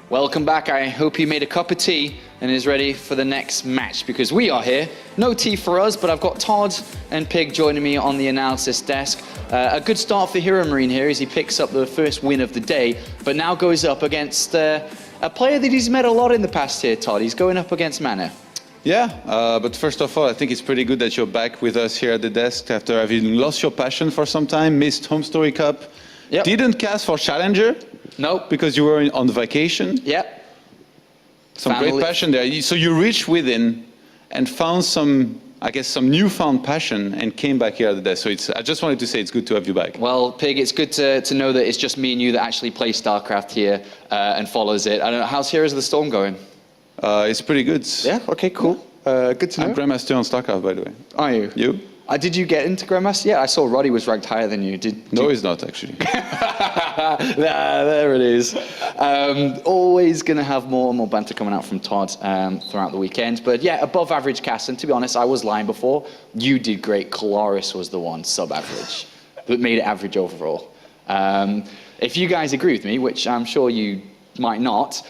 Welcome back. I hope you made a cup of tea and is ready for the next match, because we are here. No tea for us, but I've got Todd and Pig joining me on the analysis desk. A good start for Heromarine here as he picks up the first win of the day, but now goes up against a player that he's met a lot in the past here, Todd. He's going up against Mana. Yeah, but first of all, I think it's pretty good that you're back with us here at the desk after having lost your passion for some time, missed Home Story Cup, didn't cast for Challenger. Nope. Because you were on vacation. Yep. Some great passion there. So you reached within and found some, I guess, some newfound passion and came back here at the desk. So I just wanted to say it's good to have you back. Well, Pig, it's good to know that it's just me and you that actually play StarCraft here and follows it. I don't know, how's Heroes of the Storm going? It's pretty good. Yeah, okay, cool. Good to know. I'm Grandmaster on StarCraft, by the way. Are you? You? Did you get into Grandmaster? Yeah, I saw Roddy was ranked higher than you. No, he's not, actually. There it is. Always going to have more and more banter coming out from Todd throughout the weekend. But yeah, above average cast. And to be honest, I was lying before. You did great. Kalaris was the one sub-average that made it average overall. If you guys agree with me, which I'm sure you might not,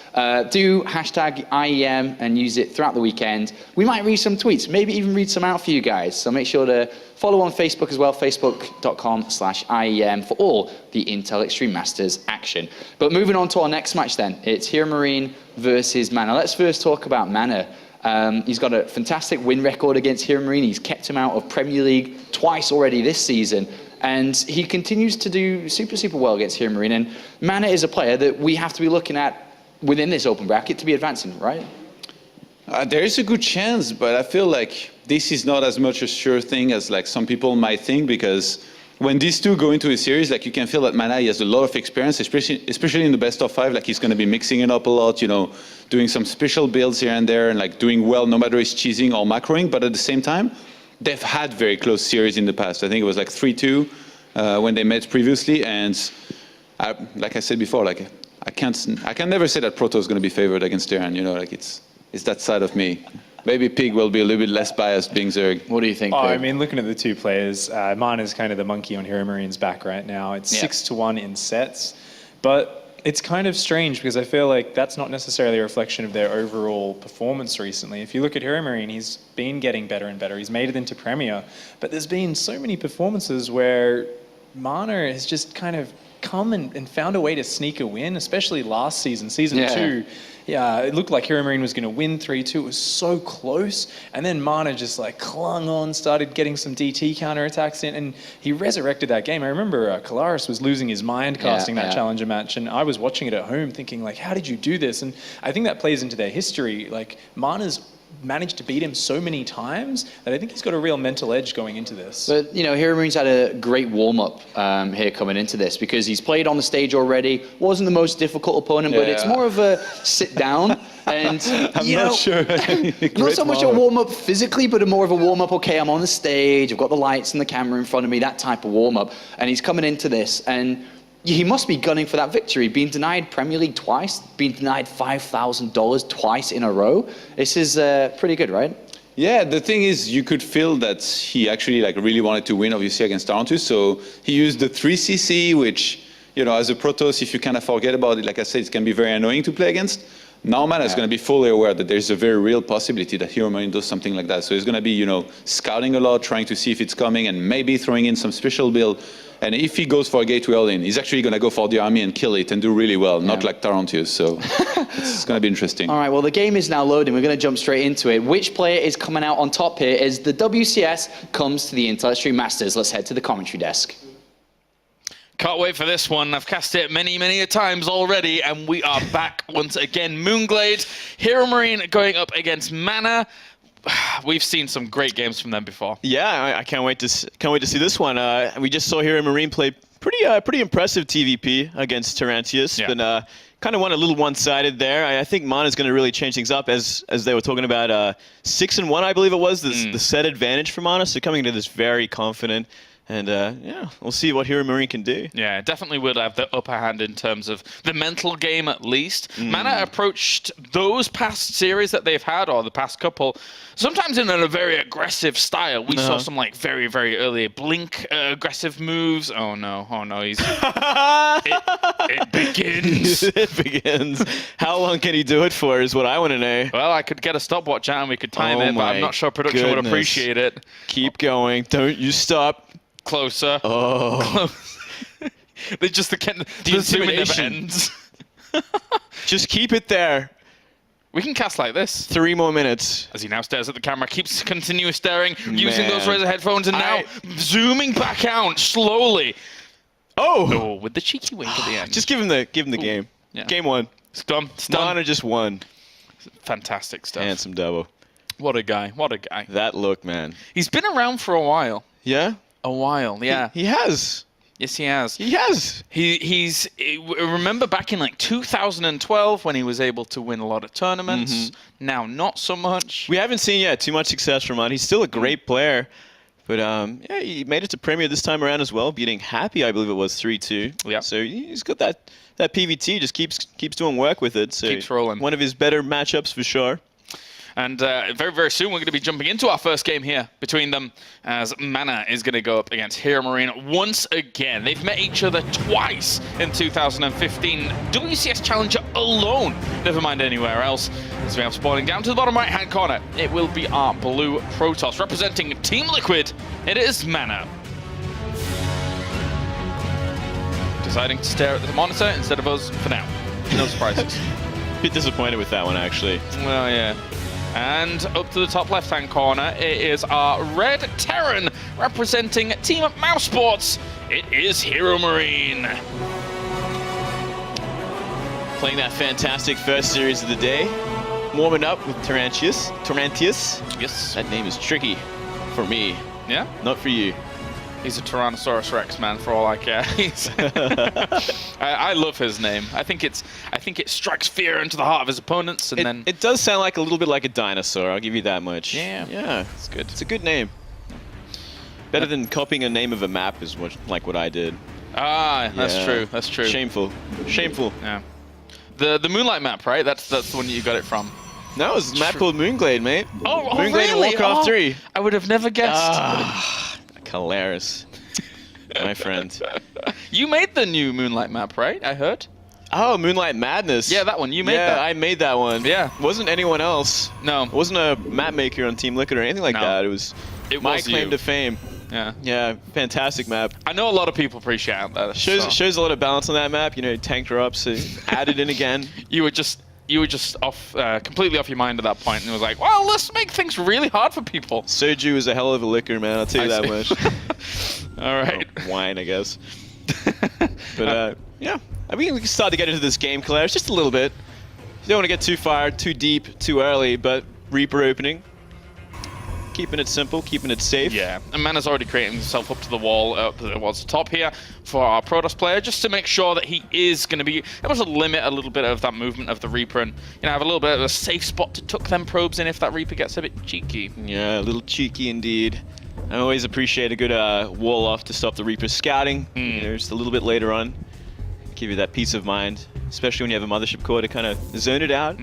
do hashtag IEM and use it throughout the weekend. We might read some tweets, maybe even read some out for you guys. So make sure to follow on Facebook as well, facebook.com/IEM for all the Intel Extreme Masters action. But moving on to our next match then, it's Heromarine versus Mana. Let's first talk about Mana. He's got a fantastic win record against Heromarine. He's kept him out of Premier League twice already this season. And he continues to do super well against Heromarine. And Mana is a player that we have to be looking at within this open bracket to be advancing, right? There is a good chance, but I feel like this is not as much a sure thing as like some people might think, because when these two go into a series, like you can feel that Mana, he has a lot of experience, especially in the best of 5. Like he's going to be mixing it up a lot, you know, doing some special builds here and there, and like doing well no matter it's cheesing or macroing. But at the same time, they've had very close series in the past. I think it was like 3-2 when they met previously, and like I said before, like I can never say that Proto is going to be favored against Terran. You know, like it's that side of me. Maybe Pig will be a little bit less biased being Zerg. What do you think, Pig? I mean, looking at the two players, Mana's kind of the monkey on Heromarines back right now. It's 6-1 in sets, but it's kind of strange because I feel like that's not necessarily a reflection of their overall performance recently. If you look at Heromarine, he's been getting better and better. He's made it into Premier, but there's been so many performances where Mana has just kind of come and found a way to sneak a win, especially last season, season 2. Yeah, it looked like Heromarine was going to win 3-2. It was so close. And then Mana just like clung on, started getting some DT counterattacks in, and he resurrected that game. I remember Kalaris was losing his mind casting that Challenger match, and I was watching it at home thinking like, how did you do this? And I think that plays into their history. Like Mana's managed to beat him so many times that I think he's got a real mental edge going into this. But, you know, Heromarines had a great warm-up here coming into this because he's played on the stage already, wasn't the most difficult opponent, but it's more of a sit-down. And, I'm not sure. Not so much a warm-up physically, but more of a warm-up, okay, I'm on the stage, I've got the lights and the camera in front of me, that type of warm-up. And he's coming into this, and he must be gunning for that victory, being denied Premier League twice, being denied $5,000 twice in a row. This is pretty good, right? Yeah, the thing is, you could feel that he actually like really wanted to win, obviously, against Tarantus. So he used the 3CC, which, you know, as a Protoss, if you kind of forget about it, like I said, it can be very annoying to play against. Now Mana is going to be fully aware that there's a very real possibility that Heromarine does something like that. So he's going to be, you know, scouting a lot, trying to see if it's coming, and maybe throwing in some special build. And if he goes for a gateway all-in, he's actually going to go for the army and kill it and do really well, not like Tarantus. So it's going to be interesting. All right, well, the game is now loading. We're going to jump straight into it. Which player is coming out on top here as the WCS comes to the Intel Extreme Masters? Let's head to the commentary desk. Can't wait for this one. I've cast it many a times already, and we are back once again. Moonglade, Heromarine going up against Mana. We've seen some great games from them before. Yeah, I can't wait to see this one. We just saw Heromarine play pretty impressive TvP against Tarantius, but kind of went a little one-sided there. I think Mana is going to really change things up, as they were talking about 6-1, I believe it was, the set advantage for Mana. So coming into this very confident, And yeah, we'll see what Heromarine can do. Yeah, definitely would have the upper hand in terms of the mental game at least. Mana approached those past series that they've had, or the past couple, sometimes in a very aggressive style. We saw some like very, very early Blink aggressive moves. Oh no, he's... it begins. It begins. How long can he do it for is what I want to know. Well, I could get a stopwatch out and we could time it, but I'm not sure production would appreciate it. Keep going. Don't you stop. Closer. Oh. Close. They just the zoom never ends. Just keep it there. We can cast like this. 3 more minutes. As he now stares at the camera, keeps continuous staring, using those Razer headphones, and now zooming back out slowly. Oh, with the cheeky wink at the end. Just give him the game. Yeah. Game 1. It's done. It's done. Mana just won. Fantastic stuff. Handsome double. What a guy. What a guy. That look, man. He's been around for a while. Yeah? A while, yeah. He has. Yes, he has. He has. He's remember back in like 2012 when he was able to win a lot of tournaments. Now not so much. We haven't seen yet too much success from him. He's still a great player. But yeah, he made it to Premier this time around as well, beating Happy, I believe it was 3-2. Yeah. So he's got that PVT, just keeps doing work with it. So keeps rolling. One of his better matchups for sure. And very, very soon we're going to be jumping into our first game here between them, as Mana is going to go up against Heromarine once again. They've met each other twice in 2015. WCS Challenger alone, never mind anywhere else. As we have spawning down to the bottom right-hand corner, it will be our blue Protoss. Representing Team Liquid, it is Mana. Deciding to stare at the monitor instead of us for now. No surprises. Bit disappointed with that one, actually. Well, yeah. And up to the top left-hand corner, it is our Red Terran representing Team Mouse Sports. It is Heromarine. Playing that fantastic first series of the day. Warming up with Tarantius. Yes. That name is tricky for me. Yeah? Not for you. He's a Tyrannosaurus Rex, man, for all I care. I love his name. I think it strikes fear into the heart of his opponents, and then it does sound like a little bit like a dinosaur. I'll give you that much. Yeah, it's good. It's a good name. Better than copying a name of a map is what I did. Ah, that's true. That's true. Shameful. Yeah. The Moonlight map, right? That's the one that you got it from. No, it was a map called Moonglade, mate. Oh, Moonglade really? in Warcraft 3. I would have never guessed. Hilarious. My friend. You made the new Moonlight map, right? I heard. Oh, Moonlight Madness. Yeah, that one. You made that. Yeah, I made that one. Yeah. Wasn't anyone else. No. It wasn't a map maker on Team Liquid or anything like that. It was my claim to fame. Yeah. Yeah, fantastic map. I know a lot of people appreciate that. Shows a lot of balance on that map. You know, tank drops, added in again. You were just off, completely off your mind at that point, and it was like, well, let's make things really hard for people. Soju is a hell of a liquor, man. I'll tell you that much. All right. Oh, wine, I guess. But yeah, I mean, we can start to get into this game, Claire. Just a little bit. You don't want to get too far, too deep, too early, but Reaper opening. Keeping it simple, keeping it safe. Yeah, and Mana's already creating himself up to the wall, up towards the top here for our Protoss player, just to make sure that he is going to be able to limit a little bit of that movement of the Reaper and have a little bit of a safe spot to tuck them probes in if that Reaper gets a bit cheeky. Yeah, a little cheeky indeed. I always appreciate a good wall off to stop the Reaper scouting. You know, just a little bit later on. Give you that peace of mind, especially when you have a mothership core to kind of zone it out.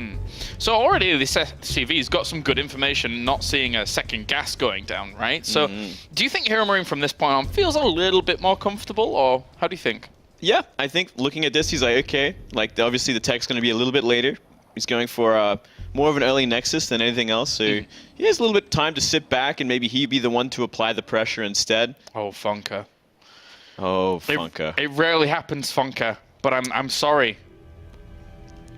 So already this TV's got some good information, not seeing a second gas going down, right? So do you think Heromarine from this point on feels a little bit more comfortable, or how do you think? Yeah, I think looking at this, he's like, okay, like obviously the tech's going to be a little bit later. He's going for more of an early Nexus than anything else, so he has a little bit of time to sit back and maybe he'd be the one to apply the pressure instead. Oh, Funka. Oh, Funka. It rarely happens, Funka, but I'm sorry.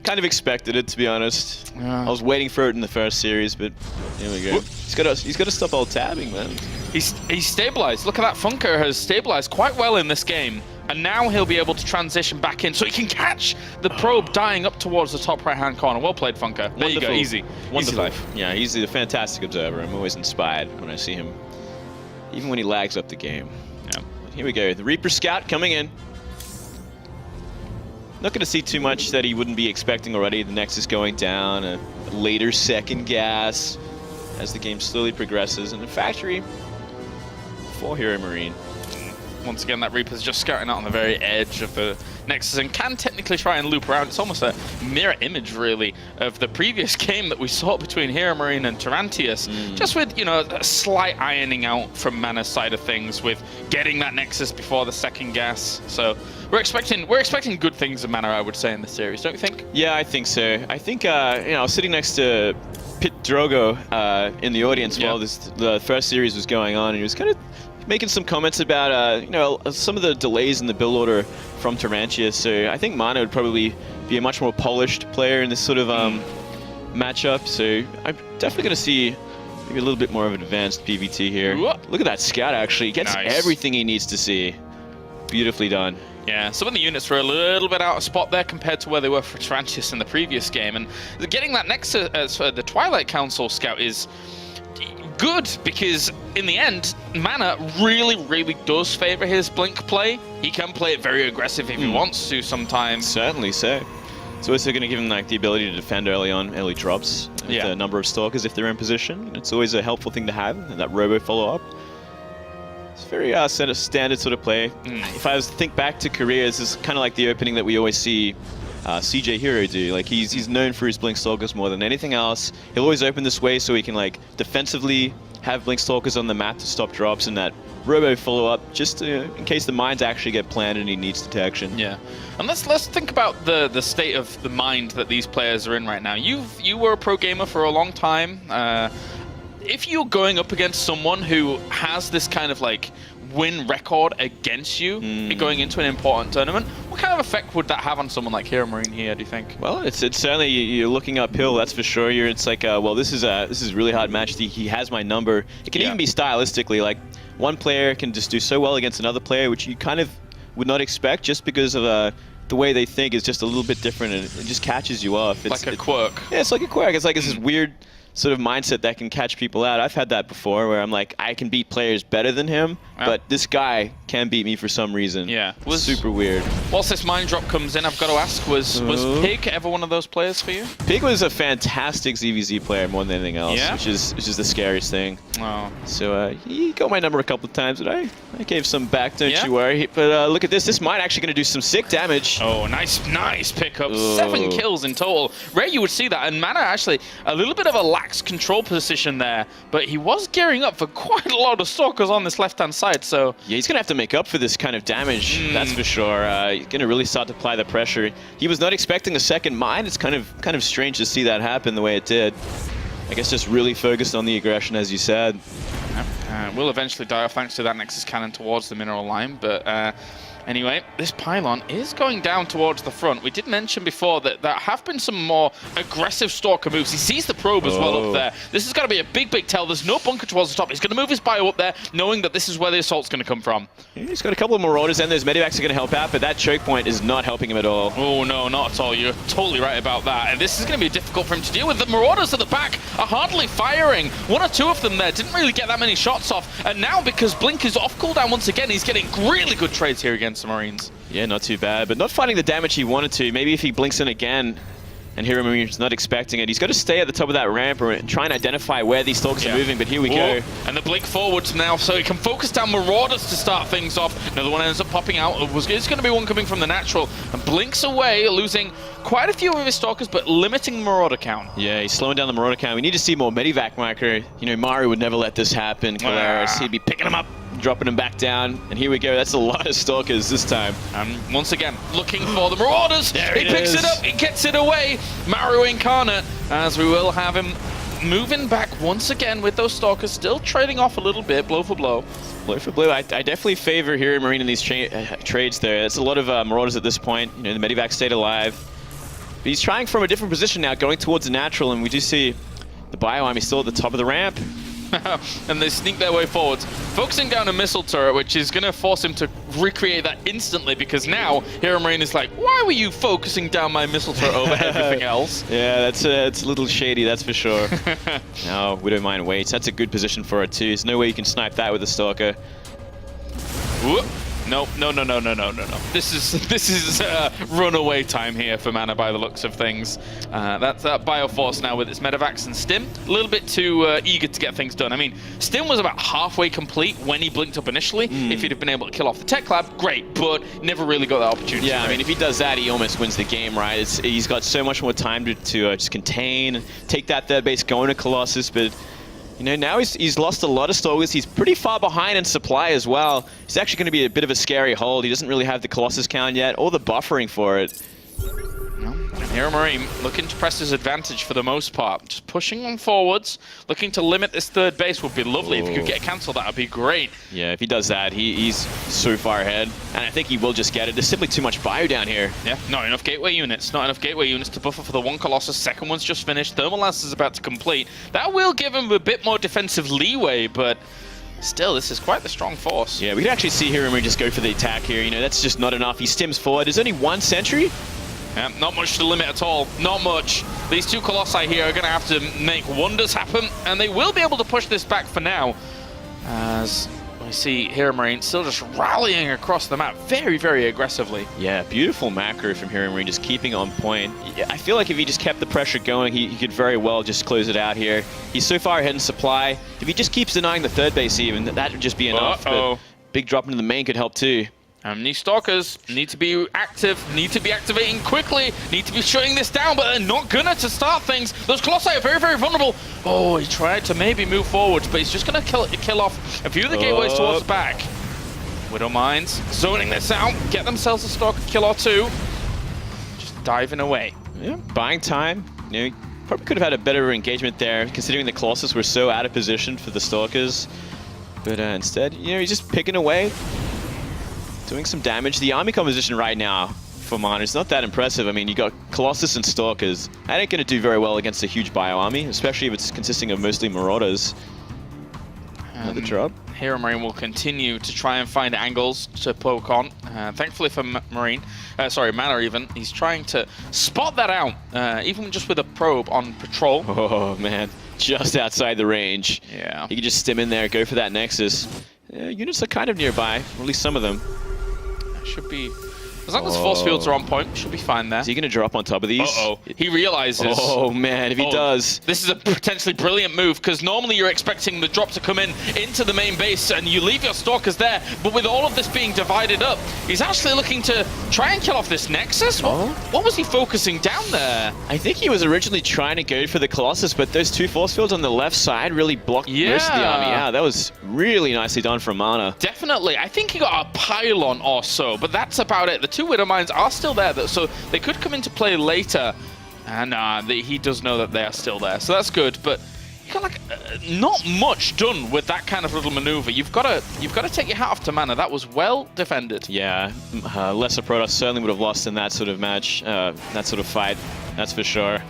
Kind of expected it, to be honest. I was waiting for it in the first series, but here we go. He's got to stop all tabbing, man. He's stabilized. Look at that. Funka has stabilized quite well in this game, and now he'll be able to transition back in so he can catch the probe dying up towards the top right-hand corner. Well played, Funka. There you go. Easy. Wonderful. Easy life. Yeah, he's a fantastic observer. I'm always inspired when I see him, even when he lags up the game. Yeah. Here we go. The Reaper Scout coming in. Not going to see too much that he wouldn't be expecting already. The Nexus going down, a later second gas as the game slowly progresses. And the factory for Heromarine. Once again, that Reaper's just scouting out on the very edge of the Nexus and can technically try and loop around. It's almost a mirror image, really, of the previous game that we saw between Heromarine and Tarantius. Just with, you know, a slight ironing out from Mana's side of things with getting that Nexus before the second gas. So we're expecting good things of Mana, I would say, in this series, don't you think? Yeah, I think so. I think, you know, sitting next to Pit Drogo in the audience while the first series was going on, and he was kind of making some comments about, you know, some of the delays in the build order from Tarantia. So I think Mana would probably be a much more polished player in this sort of matchup. So I'm definitely going to see maybe a little bit more of an advanced PvT here. Look at that scout, actually. He gets everything he needs to see. Beautifully done. Yeah, some of the units were a little bit out of spot there compared to where they were for Tarantius in the previous game. And getting that next to the Twilight Council scout is good, because in the end, Mana really, really does favor his Blink play. He can play it very aggressive if he wants to sometimes. Certainly so. It's also going to give him like the ability to defend early on, early drops. With a number of Stalkers if they're in position. It's always a helpful thing to have, and that robo follow-up. It's very standard sort of play. If I was to think back to careers, this is kind of like the opening that we always see CJ Hero do. Like he's known for his Blink Stalkers more than anything else. He'll always open this way so he can like defensively have Blink Stalkers on the map to stop drops, and that robo follow-up just in case the mines actually get planned and he needs detection. Yeah, and let's think about the state of the mind that these players are in right now. You were a pro gamer for a long time. If you're going up against someone who has this kind of like win record against you going into an important tournament, what kind of effect would that have on someone like Heromarine here, do you think? Well, it's certainly, you're looking uphill, that's for sure. It's like, well, this is a really hard match. He has my number. It can even be stylistically, like one player can just do so well against another player, which you kind of would not expect just because of the way they think is just a little bit different, and it just catches you off. It's like a quirk. Yeah, it's like a quirk. It's like it's this weird sort of mindset that can catch people out. I've had that before where I'm like, I can beat players better than him, but this guy can beat me for some reason. Yeah. It's super weird. Whilst this mine drop comes in, I've got to ask, was Pig ever one of those players for you? Pig was a fantastic ZVZ player more than anything else, which is the scariest thing. Oh. So he got my number a couple of times, but I gave some back, don't you worry. But look at this. This mine actually going to do some sick damage. Oh, nice pickup. 7 kills in total. Rare you would see that, and Mana actually a little bit of a lax control position there, but he was gearing up for quite a lot of Stalkers on this left-hand side, so... Yeah, he's going to have to make up for this kind of damage, that's for sure. He's going to really start to apply the pressure. He was not expecting a second mine. It's kind of strange to see that happen the way it did. I guess just really focused on the aggression, as you said. Will eventually die off thanks to that Nexus cannon towards the mineral line, but... Anyway, this pylon is going down towards the front. We did mention before that there have been some more aggressive Stalker moves. He sees the probe as well up there. This is going to be a big tell. There's no bunker towards the top. He's going to move his bio up there, knowing that this is where the assault's going to come from. He's got a couple of Marauders, and those Medivacs are going to help out, but that choke point is not helping him at all. Oh, no, not at all. You're totally right about that. And this is going to be difficult for him to deal with. The Marauders at the back are hardly firing. 1 or 2 of them there didn't really get that many shots off. And now, because Blink is off cooldown once again, he's getting really good trades here against the Marines. Yeah, not too bad, but not finding the damage he wanted to. Maybe if he blinks in again, and Heromarine not expecting it, he's got to stay at the top of that ramp or try and identify where these Stalkers are moving, but here we go. And the blink forwards now, so he can focus down Marauders to start things off. Another one ends up popping out. It's going to be one coming from the natural, and blinks away, losing quite a few of his Stalkers, but limiting Marauder count. Yeah, he's slowing down the Marauder count. We need to see more Medivac marker. You know, Mario would never let this happen. Colaris, he'd be picking him up, dropping him back down, and here we go. That's a lot of Stalkers this time. And once again, looking for the Marauders. He picks it up, he gets it away. Mario Incarnate, as we will have him moving back once again with those Stalkers, still trading off a little bit, blow for blow. Blow for blow. I definitely favor Heromarine in these trades there. That's a lot of Marauders at this point. You know, the Medivac stayed alive. But he's trying from a different position now, going towards the natural, and we do see the Bioarmy still at the top of the ramp. And they sneak their way forwards, focusing down a missile turret, which is going to force him to recreate that instantly, because now Heromarine is like, why were you focusing down my missile turret over everything else? Yeah, it's a little shady, that's for sure. No, we don't mind waits. That's a good position for it too. There's no way you can snipe that with a Stalker. Whoop. No. This is runaway time here for Mana by the looks of things. That's that Bioforce now with its Medivacs and Stim. A little bit too eager to get things done. I mean, Stim was about halfway complete when he blinked up initially. If he'd have been able to kill off the Tech Lab, great, but never really got that opportunity. Yeah, I mean, if he does that, he almost wins the game, right? He's got so much more time to just contain, take that third base, go into Colossus, but you know, now he's lost a lot of Stalkers. He's pretty far behind in supply as well. He's actually going to be a bit of a scary hold. He doesn't really have the Colossus count yet, or the buffering for it. Heromarine looking to press his advantage for the most part. Just pushing on forwards, looking to limit this third base would be lovely. If he could get cancelled, that would be great. Yeah, if he does that, he's so far ahead. And I think he will just get it. There's simply too much bio down here. Yeah, not enough gateway units. Not enough gateway units to buffer for the one Colossus. Second one's just finished. Thermal Lance is about to complete. That will give him a bit more defensive leeway, but still, this is quite the strong force. Yeah, we can actually see Heromarine just go for the attack here. You know, that's just not enough. He stims forward. There's only one sentry. Yeah, not much to limit at all. Not much. These two Colossi here are going to have to make wonders happen, and they will be able to push this back for now. As we see Heromarine still just rallying across the map very, very aggressively. Yeah, beautiful macro from Heromarine, just keeping on point. I feel like if he just kept the pressure going, he could very well just close it out here. He's so far ahead in supply. If he just keeps denying the third base even, that would just be enough. But big drop into the main could help too. These Stalkers need to be active, need to be activating quickly, need to be shutting this down, but they're not gonna to start things. Those Colossi are very, very vulnerable. Oh, he tried to maybe move forwards, but he's just gonna kill off a few of the gateways towards the back. Widow Mines zoning this out, get themselves a Stalker kill or two. Just diving away. Yeah, buying time. You know, probably could have had a better engagement there, considering the Colossus were so out of position for the Stalkers. But instead, you know, he's just picking away. Doing some damage. The army composition right now for Mana is not that impressive. I mean, you got Colossus and Stalkers. That ain't going to do very well against a huge bio army, especially if it's consisting of mostly Marauders. Another drop. Heromarine will continue to try and find angles to poke on. Thankfully for Mana even, he's trying to spot that out, even just with a probe on patrol. Oh man, just outside the range. Yeah. He can just stim in there, go for that Nexus. Units are kind of nearby, or at least some of them. Should be, as long as force fields are on point, should be fine there. Is he going to drop on top of these? Uh-oh. He realizes. Oh, man, if he does. This is a potentially brilliant move, because normally you're expecting the drop to come in into the main base, and you leave your Stalkers there, but with all of this being divided up, he's actually looking to try and kill off this Nexus? What was he focusing down there? I think he was originally trying to go for the Colossus, but those two force fields on the left side really blocked most of the army out. That was really nicely done from Mana. Definitely. I think he got a pylon or so, but that's about it. The two Widow Mines are still there, so they could come into play later, and he does know that they are still there, so that's good. But you got like not much done with that kind of little maneuver. You've got to take your hat off to Mana. That was well defended. Yeah, lesser Protoss certainly would have lost in that sort of match, that sort of fight. That's for sure.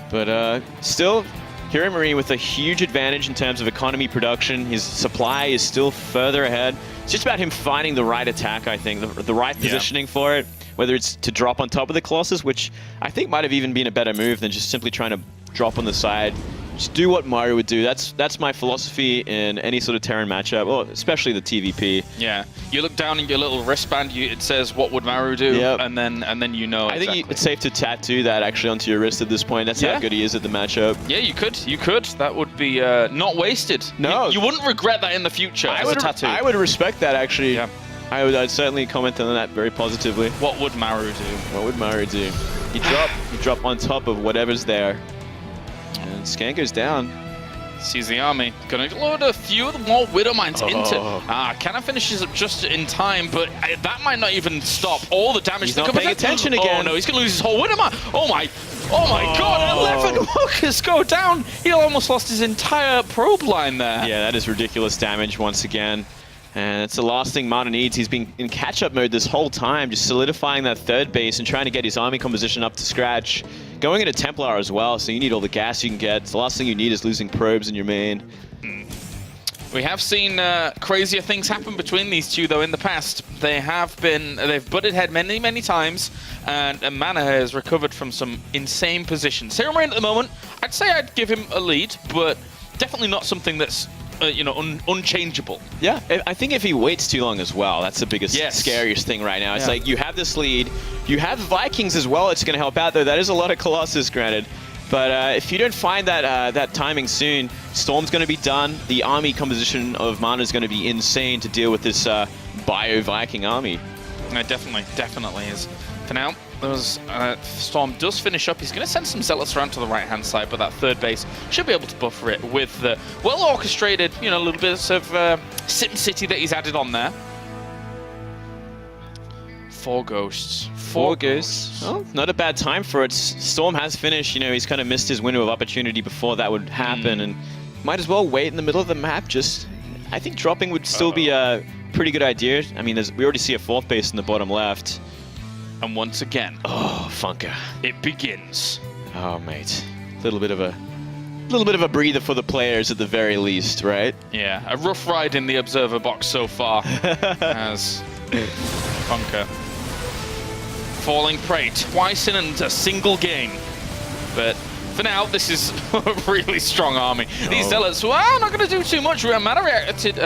But still, Heromarine with a huge advantage in terms of economy production. His supply is still further ahead. It's just about him finding the right attack, I think, the right positioning for it, whether it's to drop on top of the Colossus, which I think might have even been a better move than just simply trying to drop on the side. Just do what Mario would do. That's my philosophy in any sort of Terran matchup, well, especially the TvP. Yeah, you look down in your little wristband. It says what would Maru do, and then you know. I think it's safe to tattoo that actually onto your wrist at this point. That's how good he is at the matchup. Yeah, you could. That would be not wasted. No, you wouldn't regret that in the future as a tattoo. I would respect that actually. Yeah. I'd certainly comment on that very positively. What would Maru do? What would Maru do? You drop on top of whatever's there. And Scan goes down. Sees the army. Gonna load a few more Widow Mines into. Cannon finishes up just in time, but that might not even stop all the damage. He's not paying attention again. Oh no, he's gonna lose his whole Widow Mine. Oh my God, 11 workers go down. He almost lost his entire probe line there. Yeah, that is ridiculous damage once again. And it's the last thing Mana needs. He's been in catch-up mode this whole time, just solidifying that third base and trying to get his army composition up to scratch. Going into Templar as well, so you need all the gas you can get. The last thing you need is losing probes in your main. We have seen crazier things happen between these two, though, in the past. They've butted head many, many times, and Mana has recovered from some insane positions. Heromarine at the moment, I'd say I'd give him a lead, but definitely not something that's unchangeable. Yeah, I think if he waits too long as well, that's the biggest, scariest thing right now. It's like you have this lead, you have Vikings as well. It's going to help out though. That is a lot of Colossus, granted. But if you don't find that timing soon, Storm's going to be done. The army composition of Mana is going to be insane to deal with this Bio-Viking army. It definitely is. For now, Storm does finish up. He's going to send some Zealots around to the right-hand side, but that third base should be able to buffer it with the well-orchestrated, little bits of Sim City that he's added on there. 4 ghosts. 4 ghosts. Oh, not a bad time for it. Storm has finished. He's kind of missed his window of opportunity before that would happen, and might as well wait in the middle of the map. I think dropping would still be a pretty good idea. I mean, we already see a 4th base in the bottom left. And once again, Funker. It begins. Oh, mate. A little bit of a breather for the players at the very least, right? Yeah, a rough ride in the observer box so far as Funker falling prey twice in a single game. But for now, this is a really strong army. These Zealots, well, not going to do too much. Mana reacted,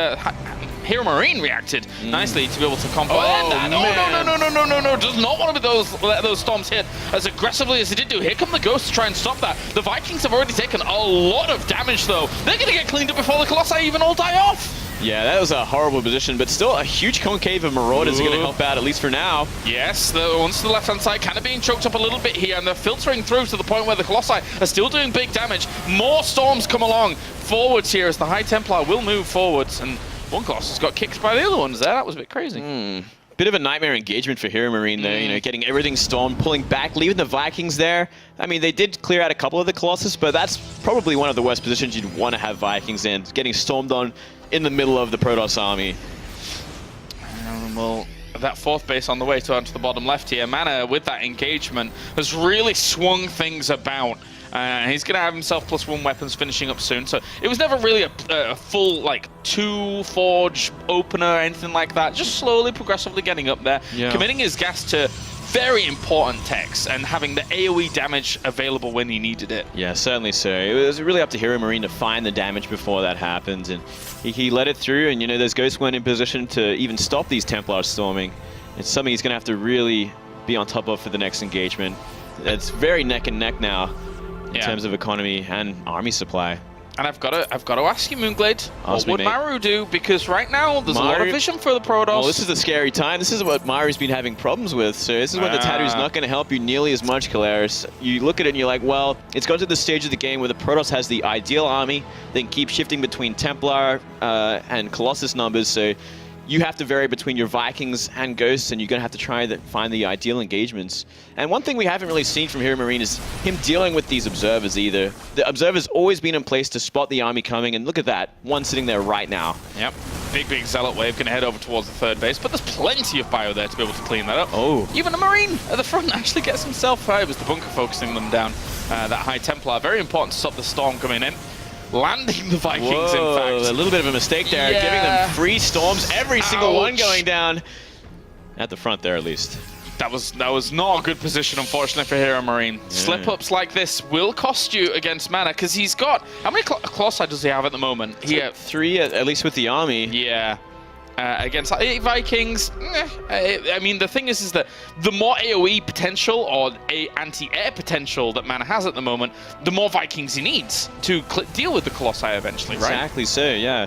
Heromarine reacted nicely to be able to combo that. No. Does not want to let those storms hit as aggressively as they did do. Here come the ghosts to try and stop that. The Vikings have already taken a lot of damage, though. They're going to get cleaned up before the Colossi even all die off. Yeah, that was a horrible position, but still a huge concave of Marauders are going to help out, at least for now. Yes, the ones to the left-hand side kind of being choked up a little bit here, and they're filtering through to the point where the Colossi are still doing big damage. More storms come along forwards here as the High Templar will move forwards, and one Colossus got kicked by the other ones there. That was a bit crazy. Bit of a nightmare engagement for Heromarine there, getting everything stormed, pulling back, leaving the Vikings there. I mean, they did clear out a couple of the Colossus, but that's probably one of the worst positions you'd want to have Vikings in, getting stormed on in the middle of the Protoss army. Well, that 4th base on the way onto the bottom left here, Mana with that engagement has really swung things about. He's going to have himself +1 weapons finishing up soon. So it was never really a full 2 forge opener or anything like that. Just slowly, progressively getting up there, committing his gas to very important techs and having the AoE damage available when he needed it. Yeah, certainly so. It was really up to Heromarine to find the damage before that happened, and he let it through, and those ghosts weren't in position to even stop these Templars storming. It's something he's going to have to really be on top of for the next engagement. It's very neck and neck now in terms of economy and army supply. And I've got to ask you, Moonglade, what would Maru do? Because right now, there's a lot of vision for the Protoss. Well, this is a scary time. This is what Maru's been having problems with. So this is when the Tattoo's not going to help you nearly as much, Kalaris. You look at it and you're like, well, it's got to the stage of the game where the Protoss has the ideal army. They can keep shifting between Templar and Colossus numbers. So you have to vary between your Vikings and Ghosts, and you're going to have to try to find the ideal engagements. And one thing we haven't really seen from Heromarine is him dealing with these Observers either. The Observer's always been in place to spot the army coming, and look at that, one sitting there right now. Yep, big Zealot wave going to head over towards the 3rd base, but there's plenty of bio there to be able to clean that up. Even a Marine at the front actually gets himself, it was the bunker focusing them down. That High Templar, very important to stop the storm coming in. Landing the Vikings, in fact. A little bit of a mistake there, giving them free storms, every single one going down. At the front there, at least. That was not a good position, unfortunately, for Heromarine. Slip-ups like this will cost you against Mana, because he's got... How many Colossi does he have at the moment? He had 3, at least with the army. Yeah. Against Vikings, I mean, the thing is that the more AoE potential or anti-air potential that Mana has at the moment, the more Vikings he needs to deal with the Colossi eventually, right? Exactly so, yeah.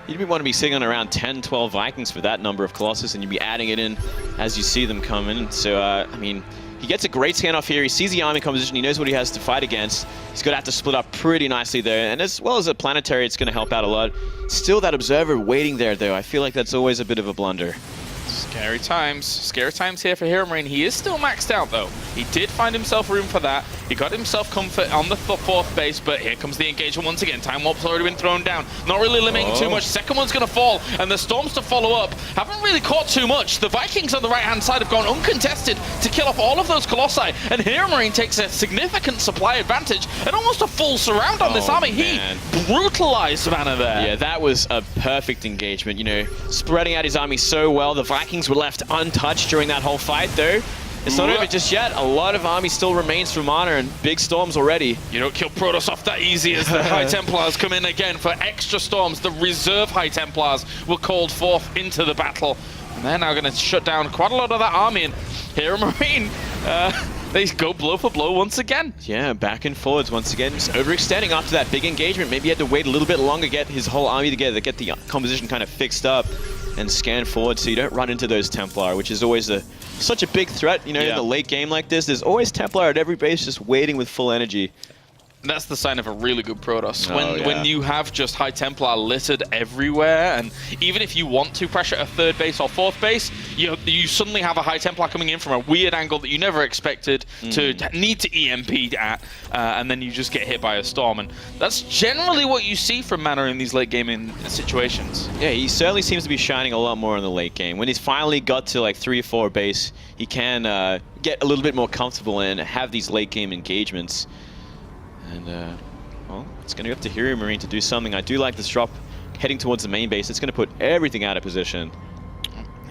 You'd want to be sitting on around 10, 12 Vikings for that number of Colossus, and you'd be adding it in as you see them come in. So, I mean, he gets a great scan off here. He sees the army composition. He knows what he has to fight against. He's going to have to split up pretty nicely there. And as well as a planetary, it's going to help out a lot. Still that Observer waiting there, though. I feel like that's always a bit of a blunder. Scary times here for Heromarine. He is still maxed out, though. He did find himself room for that. He got himself comfort on the 4th base, but here comes the engagement once again. Time Warp's already been thrown down. Not really limiting too much. Second one's going to fall, and the Storms to follow up haven't really caught too much. The Vikings on the right-hand side have gone uncontested to kill off all of those Colossi, and Heromarine takes a significant supply advantage and almost a full surround on this army. Man. He brutalized Mana there. Yeah, that was a perfect engagement, spreading out his army so well. The Vikings were left untouched during that whole fight, though. It's not over just yet. A lot of army still remains for Mana and big storms already. You don't kill Protoss off that easy as the High Templars come in again for extra storms. The reserve High Templars were called forth into the battle. And they're now going to shut down quite a lot of that army. And Heromarine, they go blow for blow once again. Yeah, back and forwards once again. Just overextending after that big engagement. Maybe he had to wait a little bit longer, get his whole army together, get the composition kind of fixed up, and scan forward so you don't run into those Templar, which is always such a big threat, in the late game like this. There's always Templar at every base just waiting with full energy. That's the sign of a really good Protoss. When you have just High Templar littered everywhere, and even if you want to pressure a third base or fourth base, you suddenly have a High Templar coming in from a weird angle that you never expected to need to EMP at, and then you just get hit by a storm. And that's generally what you see from Mana in these late gaming situations. Yeah, he certainly seems to be shining a lot more in the late game. When he's finally got to like 3 or 4 base, he can get a little bit more comfortable and have these late game engagements. And, well, it's going to be up to Heromarine to do something. I do like this drop heading towards the main base. It's going to put everything out of position.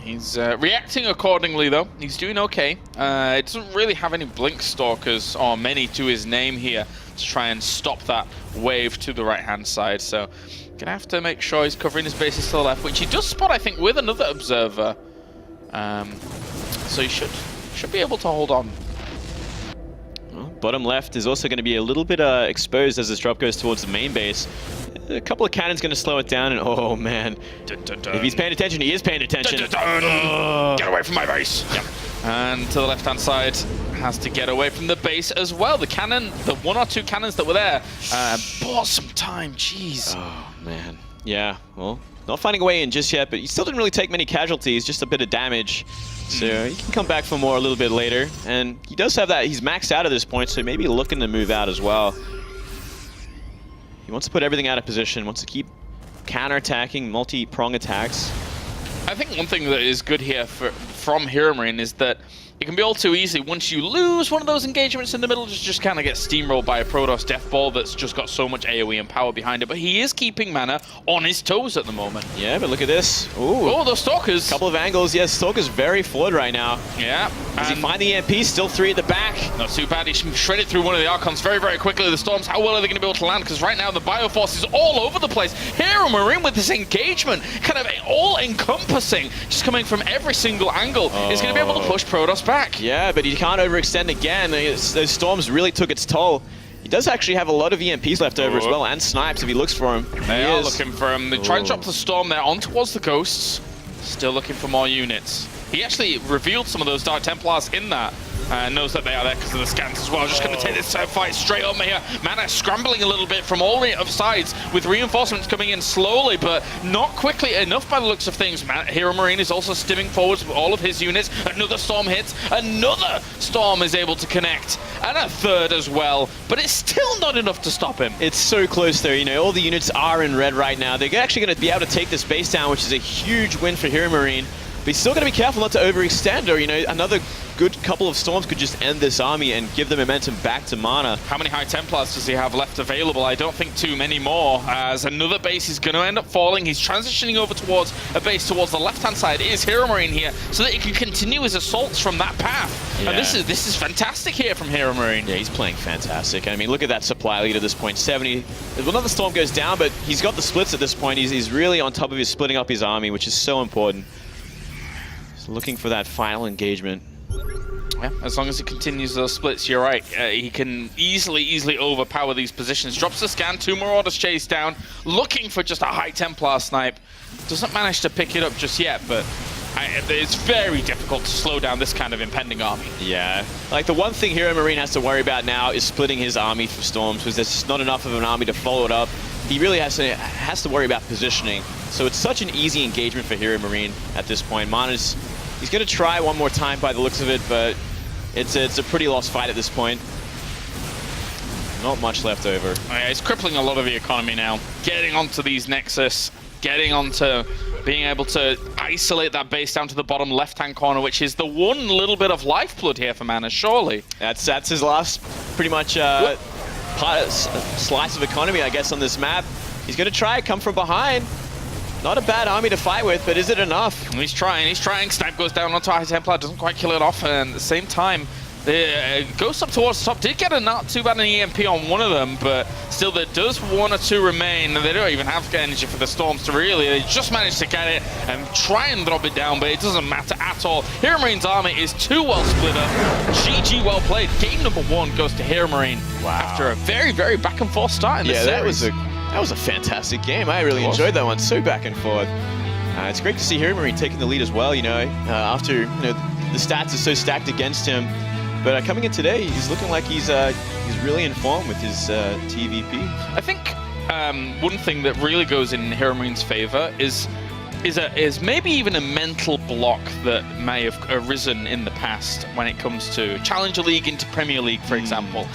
He's reacting accordingly, though. He's doing okay. It doesn't really have any Blink Stalkers or many to his name here to try and stop that wave to the right-hand side. So, going to have to make sure he's covering his bases to the left, which he does spot, I think, with another Observer. So he should be able to hold on. Bottom left is also going to be a little bit exposed as this drop goes towards the main base. A couple of cannons going to slow it down, and oh man, if he's paying attention, he is paying attention. Get away from my base. Yep. And to the left-hand side, has to get away from the base as well. The 1 or 2 cannons that were there, bought some time. Jeez. Oh man, yeah. Well, not finding a way in just yet, but he still didn't really take many casualties, just a bit of damage. So he can come back for more a little bit later. And he does have that, he's maxed out at this point, so maybe looking to move out as well. He wants to put everything out of position, wants to keep counter-attacking, multi-prong attacks. I think one thing that is good here from Heromarine is that it can be all too easy. Once you lose one of those engagements in the middle, just kind of get steamrolled by a Protoss Death Ball that's just got so much AoE and power behind it. But he is keeping Mana on his toes at the moment. Yeah, but look at this. Ooh. Oh, those Stalkers. Couple of angles. Yes, Stalker's very forward right now. Yeah. Does he find the EMP? Still 3 at the back. Not too bad. He shredded through one of the Archons very, very quickly. The Storms, how well are they going to be able to land? Because right now the Bioforce is all over the place. Heromarine with this engagement, kind of all-encompassing, just coming from every single angle, is going to be able to push Protoss back. Yeah, but he can't overextend again. Those Storms really took its toll. He does actually have a lot of EMPs left over as well, and snipes if he looks for him. They are looking for him. They try to drop the Storm there on towards the Ghosts. Still looking for more units. He actually revealed some of those Dark Templars in that. Knows that they are there because of the scans as well. Just going to take this fight straight on here. Mana scrambling a little bit from all of sides with reinforcements coming in slowly, but not quickly enough by the looks of things. Heromarine is also stimming forwards with all of his units. Another Storm hits. Another Storm is able to connect. And a third as well. But it's still not enough to stop him. It's so close there. All the units are in red right now. They're actually going to be able to take this base down, which is a huge win for Heromarine. But he's still got to be careful not to overextend, or another good couple of Storms could just end this army and give the momentum back to Mana. How many High Templars does he have left available? I don't think too many more, as another base is going to end up falling. He's transitioning over towards a base towards the left-hand side. It is Heromarine here, so that he can continue his assaults from that path. Yeah. And this is fantastic here from Heromarine. Yeah, he's playing fantastic. I mean, look at that supply lead at this point. 70. Another Storm goes down, but he's got the splits at this point. He's really on top of his splitting up his army, which is so important. Looking for that final engagement. Yeah, as long as he continues those splits, you're right. He can easily overpower these positions. Drops the scan, 2 more orders chase down. Looking for just a High Templar snipe. Doesn't manage to pick it up just yet, but it's very difficult to slow down this kind of impending army. Yeah. Like, the one thing Heromarine has to worry about now is splitting his army for Storms, because there's just not enough of an army to follow it up. He really has to worry about positioning. So it's such an easy engagement for Heromarine at this point. Mana's, he's going to try one more time by the looks of it, but it's a pretty lost fight at this point. Not much left over. Yeah, he's crippling a lot of the economy now. Getting onto these Nexus, getting onto being able to isolate that base down to the bottom left-hand corner, which is the one little bit of lifeblood here for Mana, surely. That's his last, pretty much, slice of economy, I guess, on this map. He's going to try come from behind. Not a bad army to fight with, but is it enough? He's trying. Snipe goes down onto High Templar, doesn't quite kill it off, and at the same time, goes up towards the top. Did get a not too bad an EMP on one of them, but still there does 1 or 2 remain. They don't even have energy for the Storms to really. They just managed to get it and try and drop it down, but it doesn't matter at all. Heromarine army is too well split up. GG, well played. Game number 1 goes to Heromarine after a very, very back and forth start in the series. That was a fantastic game. I really enjoyed that one. So back and forth. It's great to see Heromarine taking the lead as well. After the stats are so stacked against him. But coming in today, he's looking like he's really in form with his TvP. I think one thing that really goes in Heromarine's favor is maybe even a mental block that may have arisen in the past when it comes to Challenger League into Premier League, for example.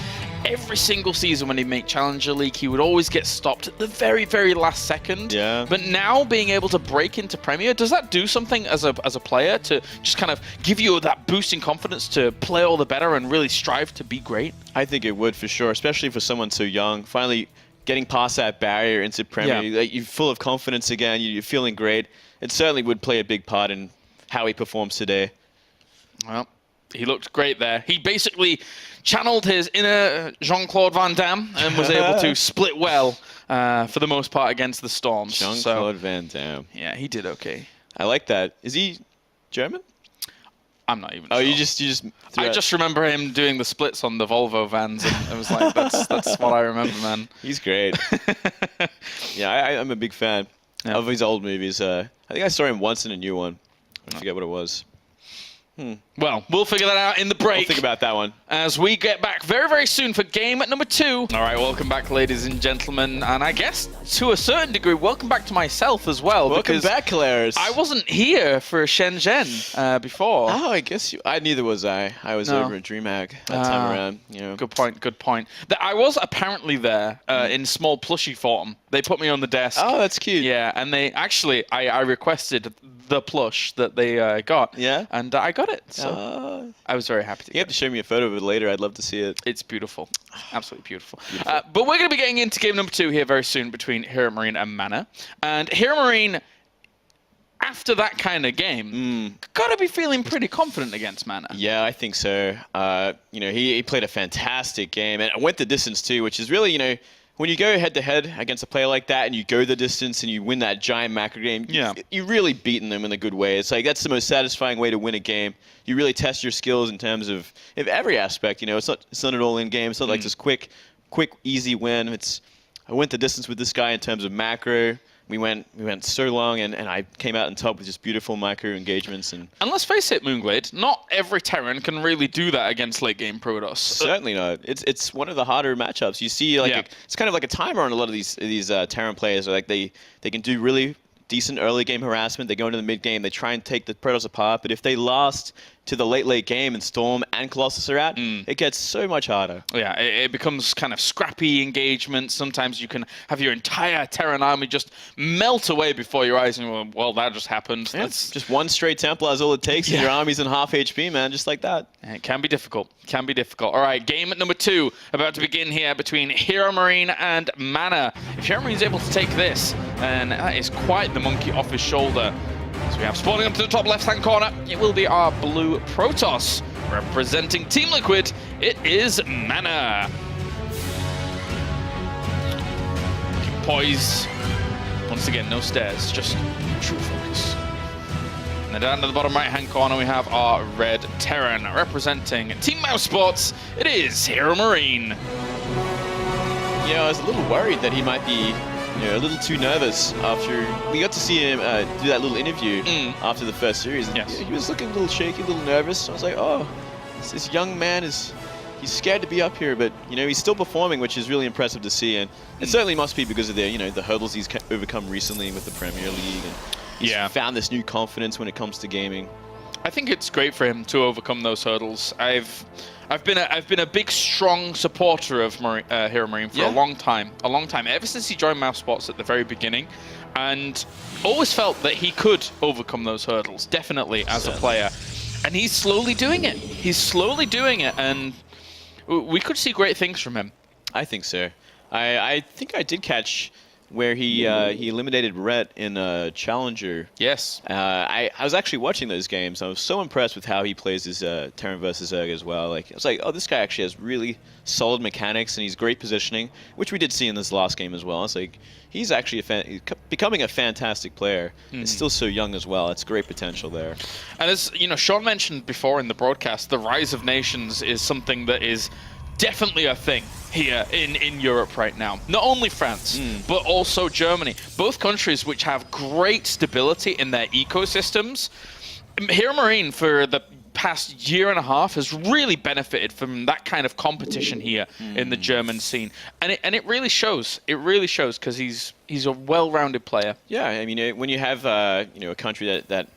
Every single season when he'd make Challenger League, he would always get stopped at the very, very last second. Yeah. But now being able to break into Premier, does that do something as a player to just kind of give you that boost in confidence to play all the better and really strive to be great? I think it would for sure, especially for someone so young. Finally getting past that barrier into Premier, you're full of confidence again. You're feeling great. It certainly would play a big part in how he performs today. Well, he looked great there. He basically channeled his inner Jean-Claude Van Damme and was able to split well for the most part against the Storms. Jean-Claude Van Damme. Yeah, he did okay. I like that. Is he German? I'm not even sure. You just I just remember him doing the splits on the Volvo vans, and I was like, that's what I remember, man. He's great. Yeah, I'm a big fan of his old movies. I think I saw him once in a new one. I forget what it was. Well, we'll figure that out in the break. I'll think about that one. As we get back very, very soon for game number 2. All right, welcome back, ladies and gentlemen. And I guess, to a certain degree, welcome back to myself as well. Welcome back, Claris. I wasn't here for Shenzhen before. Oh, I guess neither was I. I was over at DreamHack that time around. Good point. I was apparently there in small plushie form. They put me on the desk. Oh, that's cute. Yeah, and they actually, I requested the plush that they got. Yeah? And I got it. So I was very happy to You have to show me a photo of it later. I'd love to see it. It's beautiful. Absolutely beautiful. But we're going to be getting into game number 2 here very soon between Heromarine and Mana. And Heromarine, after that kind of game, got to be feeling pretty confident against Mana. Yeah, I think so. He played a fantastic game and went the distance too, which is really, when you go head-to-head against a player like that and you go the distance and you win that giant macro game, you're really beating them in a good way. It's like that's the most satisfying way to win a game. You really test your skills in terms of every aspect. It's not an all-in game. It's not like just quick, easy win. I went the distance with this guy in terms of macro. We went so long, and I came out on top with just beautiful micro engagements. And let's face it, Moonglade, not every Terran can really do that against late game Protoss. Certainly not. It's one of the harder matchups. You see, it's kind of like a timer on a lot of these Terran players. Like they can do really decent early game harassment. They go into the mid game. They try and take the Protoss apart. But if they last to the late game and Storm and Colossus are out, it gets so much harder. Yeah, it becomes kind of scrappy engagement. Sometimes you can have your entire Terran army just melt away before your eyes, and well, that just happened. Yeah, just one straight Templar is all it takes, and your army's in half HP, man, just like that. It can be difficult. All right, game number 2 about to begin here between Heromarine and Mana. If Heromarine's able to take this, then that is quite the monkey off his shoulder. So we have spawning up to the top left-hand corner, it will be our blue Protoss. Representing Team Liquid, it is Mana. Keep poise. Once again, no stairs, just true focus. And then down to the bottom right-hand corner, we have our red Terran. Representing Team Mouse Sports, it is Heromarine. I was a little worried that he might be a little too nervous after we got to see him do that little interview after the first series. And he was looking a little shaky, a little nervous. I was like, oh, this young man he's scared to be up here, but he's still performing, which is really impressive to see. And it certainly must be because of the hurdles he's overcome recently with the Premier League. And he's found this new confidence when it comes to gaming. I think it's great for him to overcome those hurdles. I've been a big, strong supporter of Heromarine for a long time, ever since he joined Mouse Sports at the very beginning, and always felt that he could overcome those hurdles, definitely, as a player. And he's slowly doing it. And we could see great things from him. I think so. I think I did catch where he eliminated Rhett in a Challenger. Yes. I was actually watching those games. I was so impressed with how he plays his Terran versus Zerg as well. Like I was like, oh, this guy actually has really solid mechanics and he's great positioning, which we did see in this last game as well. It's like he's actually he's becoming a fantastic player. He's still so young as well. It's great potential there. And as you know, Sean mentioned before in the broadcast, the rise of nations is something that is definitely a thing here in Europe right now. Not only France, but also Germany. Both countries which have great stability in their ecosystems. Heromarine, for the past year and a half, has really benefited from that kind of competition here in the German scene. And it really shows. It really shows because he's a well-rounded player. Yeah, I mean, when you have a country that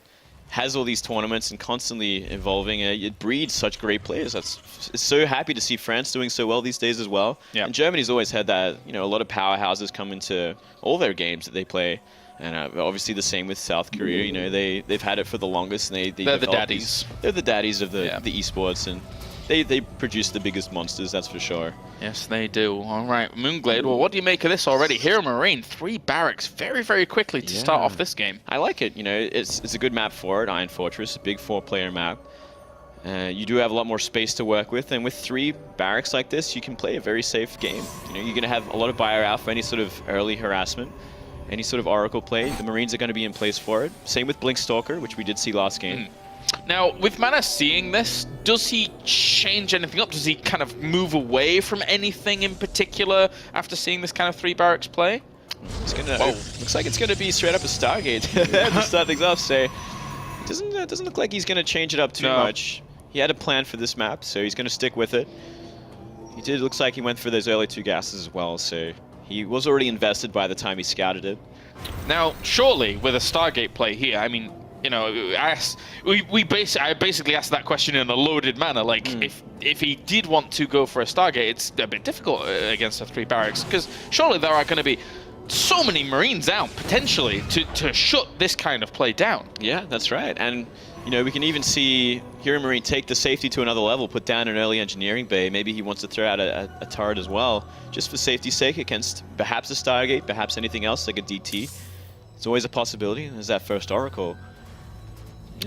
has all these tournaments and constantly evolving, it breeds such great players. It's so happy to see France doing so well these days as well. Yeah. And Germany's always had that, a lot of powerhouses come into all their games that they play. And obviously the same with South Korea. They've had it for the longest. And they're the daddies. They're the daddies of the esports, and they produce the biggest monsters, that's for sure. Yes, they do. All right, Moonglade. Well, what do you make of this already? Heromarine, 3 barracks very, very quickly to start off this game. I like it. It's a good map for it. Iron Fortress, a big 4-player map. You do have a lot more space to work with, and with 3 barracks like this, you can play a very safe game. You're going to have a lot of buyer out for any sort of early harassment, any sort of Oracle play. The Marines are going to be in place for it. Same with Blink Stalker, which we did see last game. Now, with Mana seeing this, does he change anything up? Does he kind of move away from anything in particular after seeing this kind of 3 barracks play? It's gonna. Looks like it's gonna be straight up a Stargate to start things off. So it doesn't look like he's gonna change it up too much. He had a plan for this map, so he's gonna stick with it. Looks like he went for those early 2 gases as well, so he was already invested by the time he scouted it. Now, surely with a Stargate play here, I mean, I basically asked that question in a loaded manner. Like, if he did want to go for a Stargate, it's a bit difficult against the 3 barracks, because surely there are going to be so many Marines out potentially to shut this kind of play down. Yeah, that's right. And we can even see Heromarine take the safety to another level, put down an early engineering bay. Maybe he wants to throw out a turret as well, just for safety's sake, against perhaps a Stargate, perhaps anything else like a DT. It's always a possibility. There's that first Oracle.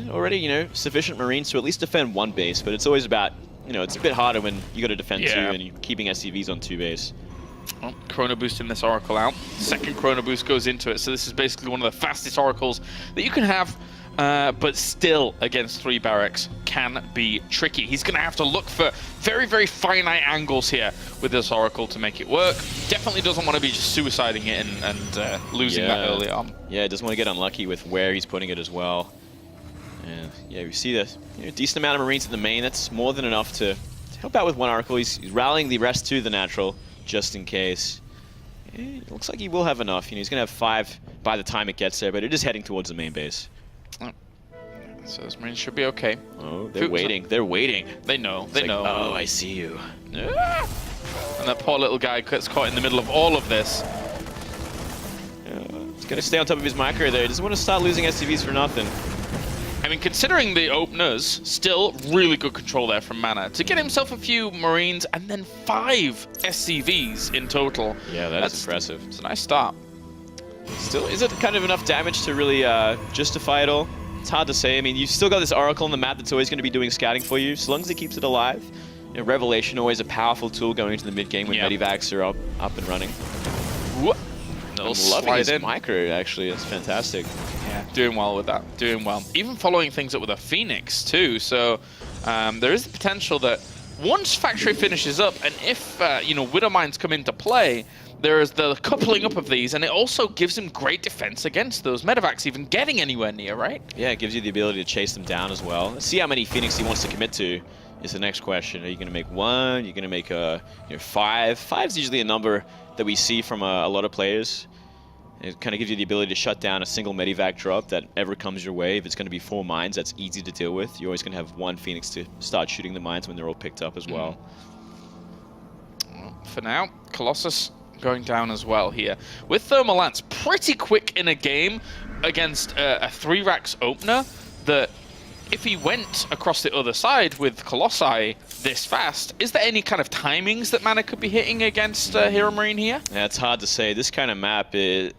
Already, sufficient Marines to at least defend 1 base, but it's always about, it's a bit harder when you got to defend 2 and you're keeping SCVs on 2 base. Well, Chrono boosting this Oracle out. Second Chrono boost goes into it, so this is basically one of the fastest Oracles that you can have, but still against 3 barracks can be tricky. He's going to have to look for very, very finite angles here with this Oracle to make it work. Definitely doesn't want to be just suiciding it and losing that early on. Yeah, doesn't want to get unlucky with where he's putting it as well. And yeah, we see this decent amount of Marines in the main. That's more than enough to help out with 1 Oracle. He's rallying the rest to the natural, just in case. It looks like he will have enough. He's going to have 5 by the time it gets there, but it is heading towards the main base. So those Marines should be okay. Oh, they're waiting. They're waiting. They know. They know. Oh, I see you. And that poor little guy gets caught in the middle of all of this. He's going to stay on top of his micro there. He doesn't want to start losing SCVs for nothing. I mean, considering the openers, still really good control there from Mana. To get himself a few Marines and then 5 SCVs in total. Yeah, that's impressive. It's a nice start. Still, is it kind of enough damage to really justify it all? It's hard to say. I mean, you've still got this Oracle on the map that's always going to be doing scouting for you, so long as it keeps it alive. Revelation, always a powerful tool going into the mid-game when Medivacs are up and running. Whoop. I'm loving his micro, actually. It's fantastic. Yeah, doing well with that. Doing well. Even following things up with a Phoenix, too. So there is the potential that once Factory finishes up, and if, Widow Mines come into play, there is the coupling up of these, and it also gives him great defense against those Medivacs even getting anywhere near, right? Yeah, it gives you the ability to chase them down as well. Let's see how many Phoenix he wants to commit to is the next question. Are you going to make 1? Are you going to make 5? 5 is usually a number that we see from a lot of players. It kind of gives you the ability to shut down a single Medivac drop that ever comes your way. If it's going to be 4 mines, that's easy to deal with. You're always going to have 1 Phoenix to start shooting the mines when they're all picked up as well. For now, Colossus going down as well here. With Thermal Lance, pretty quick in a game against a 3 racks opener that if he went across the other side with Colossi, this fast. Is there any kind of timings that Mana could be hitting against Heromarine here? Yeah, it's hard to say. This kind of map is...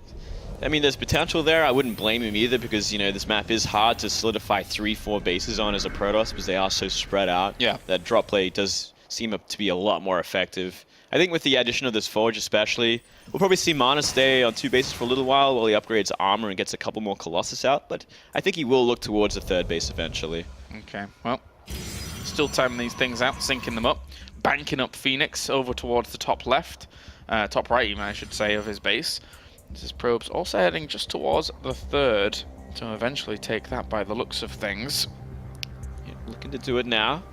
I mean, there's potential there. I wouldn't blame him either because, you know, this map is hard to solidify 3-4 bases on as a Protoss because they are so spread out. Yeah. That drop play does seem to be a lot more effective. I think with the addition of this Forge especially, we'll probably see Mana stay on 2 bases for a little while he upgrades armor and gets a couple more Colossus out, but I think he will look towards the 3rd base eventually. Okay, well, still timing these things out, syncing them up, banking up Phoenix over towards the top left, top right even I should say, of his base. His probes also heading just towards the 3rd to eventually take that by the looks of things. Yeah, looking to do it now.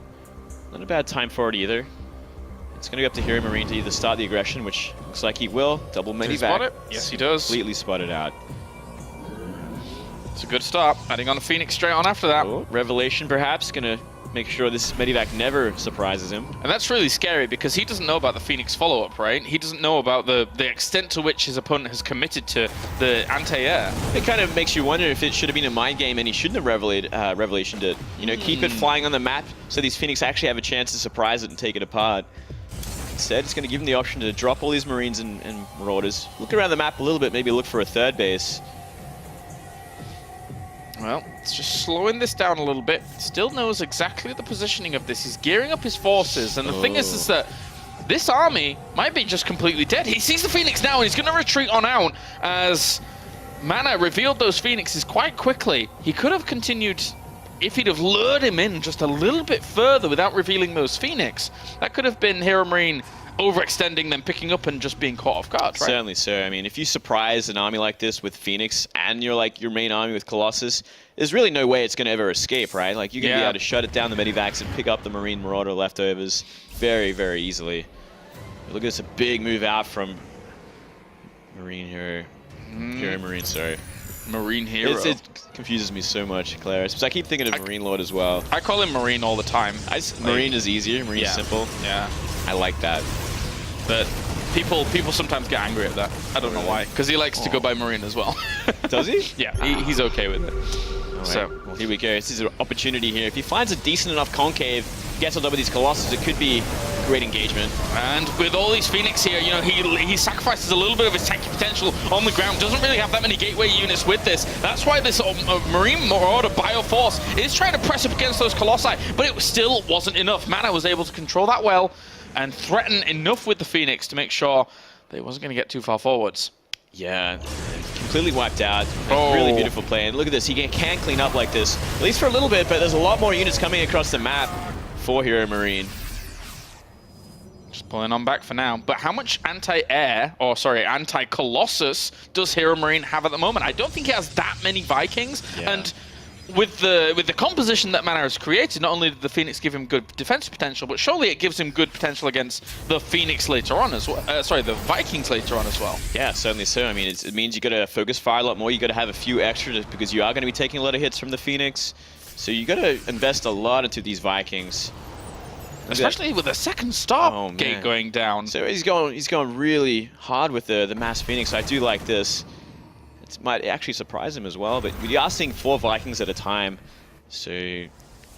Not a bad time for it either. It's going to be up to Heromarine to either start the aggression, which looks like he will. Double Does he medivac. spot it? Yes, he does. Completely spotted out. It's a good start. Adding on a Phoenix straight on after that. Oh, Revelation perhaps going to make sure this medivac never surprises him. And that's really scary because he doesn't know about the Phoenix follow-up, right? He doesn't know about the extent to which his opponent has committed to the anti-air. It kind of makes you wonder if it should have been a mind game and he shouldn't have Revelationed it. You know, keep it flying on the map so these Phoenix actually have a chance to surprise it and take it apart. Instead, it's going to give him the option to drop all these Marines and Marauders. Look around the map a little bit, maybe look for a 3rd base. Well, it's just slowing this down a little bit. Still knows exactly the positioning of this. He's gearing up his forces, and the thing is that this army might be just completely dead. He sees the Phoenix now, and he's going to retreat on out as Mana revealed those Phoenixes quite quickly. He could have continued if he'd have lured him in just a little bit further without revealing those Phoenix. That could have been Heromarine overextending, then picking up and just being caught off guard, right? Certainly, sir. I mean, if you surprise an army like this with Phoenix and you're like your main army with Colossus, there's really no way it's going to ever escape, right? Like, you're going to be able to shut it down the medivacs and pick up the Marine Marauder leftovers very, very easily. Look at this, a big move out from Marine Hero. Hero Marine, sorry. Marine Hero. It confuses me so much, Claris, because I keep thinking of Marine Lord as well. I call him Marine all the time. Marine is easier, Marine's simple. Yeah. I like that. But people sometimes get angry at that. I don't know why. Because he likes to go by Marine as well. Does he? Yeah, he's okay with it. Right. So, well, here we go. This is an opportunity here. If he finds a decent enough concave, gets on top of these Colossus, it could be great engagement. and with all these Phoenix here, you know, he sacrifices a little bit of his tanky potential on the ground. Doesn't really have that many gateway units with this. That's why this Marine Marauder Bioforce is trying to press up against those Colossi, but it still wasn't enough. Mana was able to control that well and threaten enough with the Phoenix to make sure that it wasn't going to get too far forwards. Yeah, completely wiped out. Really beautiful play. And look at this, he can clean up like this, at least for a little bit, but there's a lot more units coming across the map for Heromarine. Just pulling on back for now. But how much anti-air, or sorry, anti-Colossus does Heromarine have at the moment? I don't think he has that many Vikings. Yeah. And with the composition that Mana has created, not only did the Phoenix give him good defense potential, but surely it gives him good potential against the Phoenix later on as well. The Vikings later on as well. Yeah, certainly so. I mean, it means you got to focus fire a lot more. You got to have a few extra because you are going to be taking a lot of hits from the Phoenix. So you got to invest a lot into these Vikings. Especially with the second star gate going down. So he's going really hard with the mass Phoenix. I do like this. It might actually surprise him as well, but we are seeing 4 Vikings at a time. So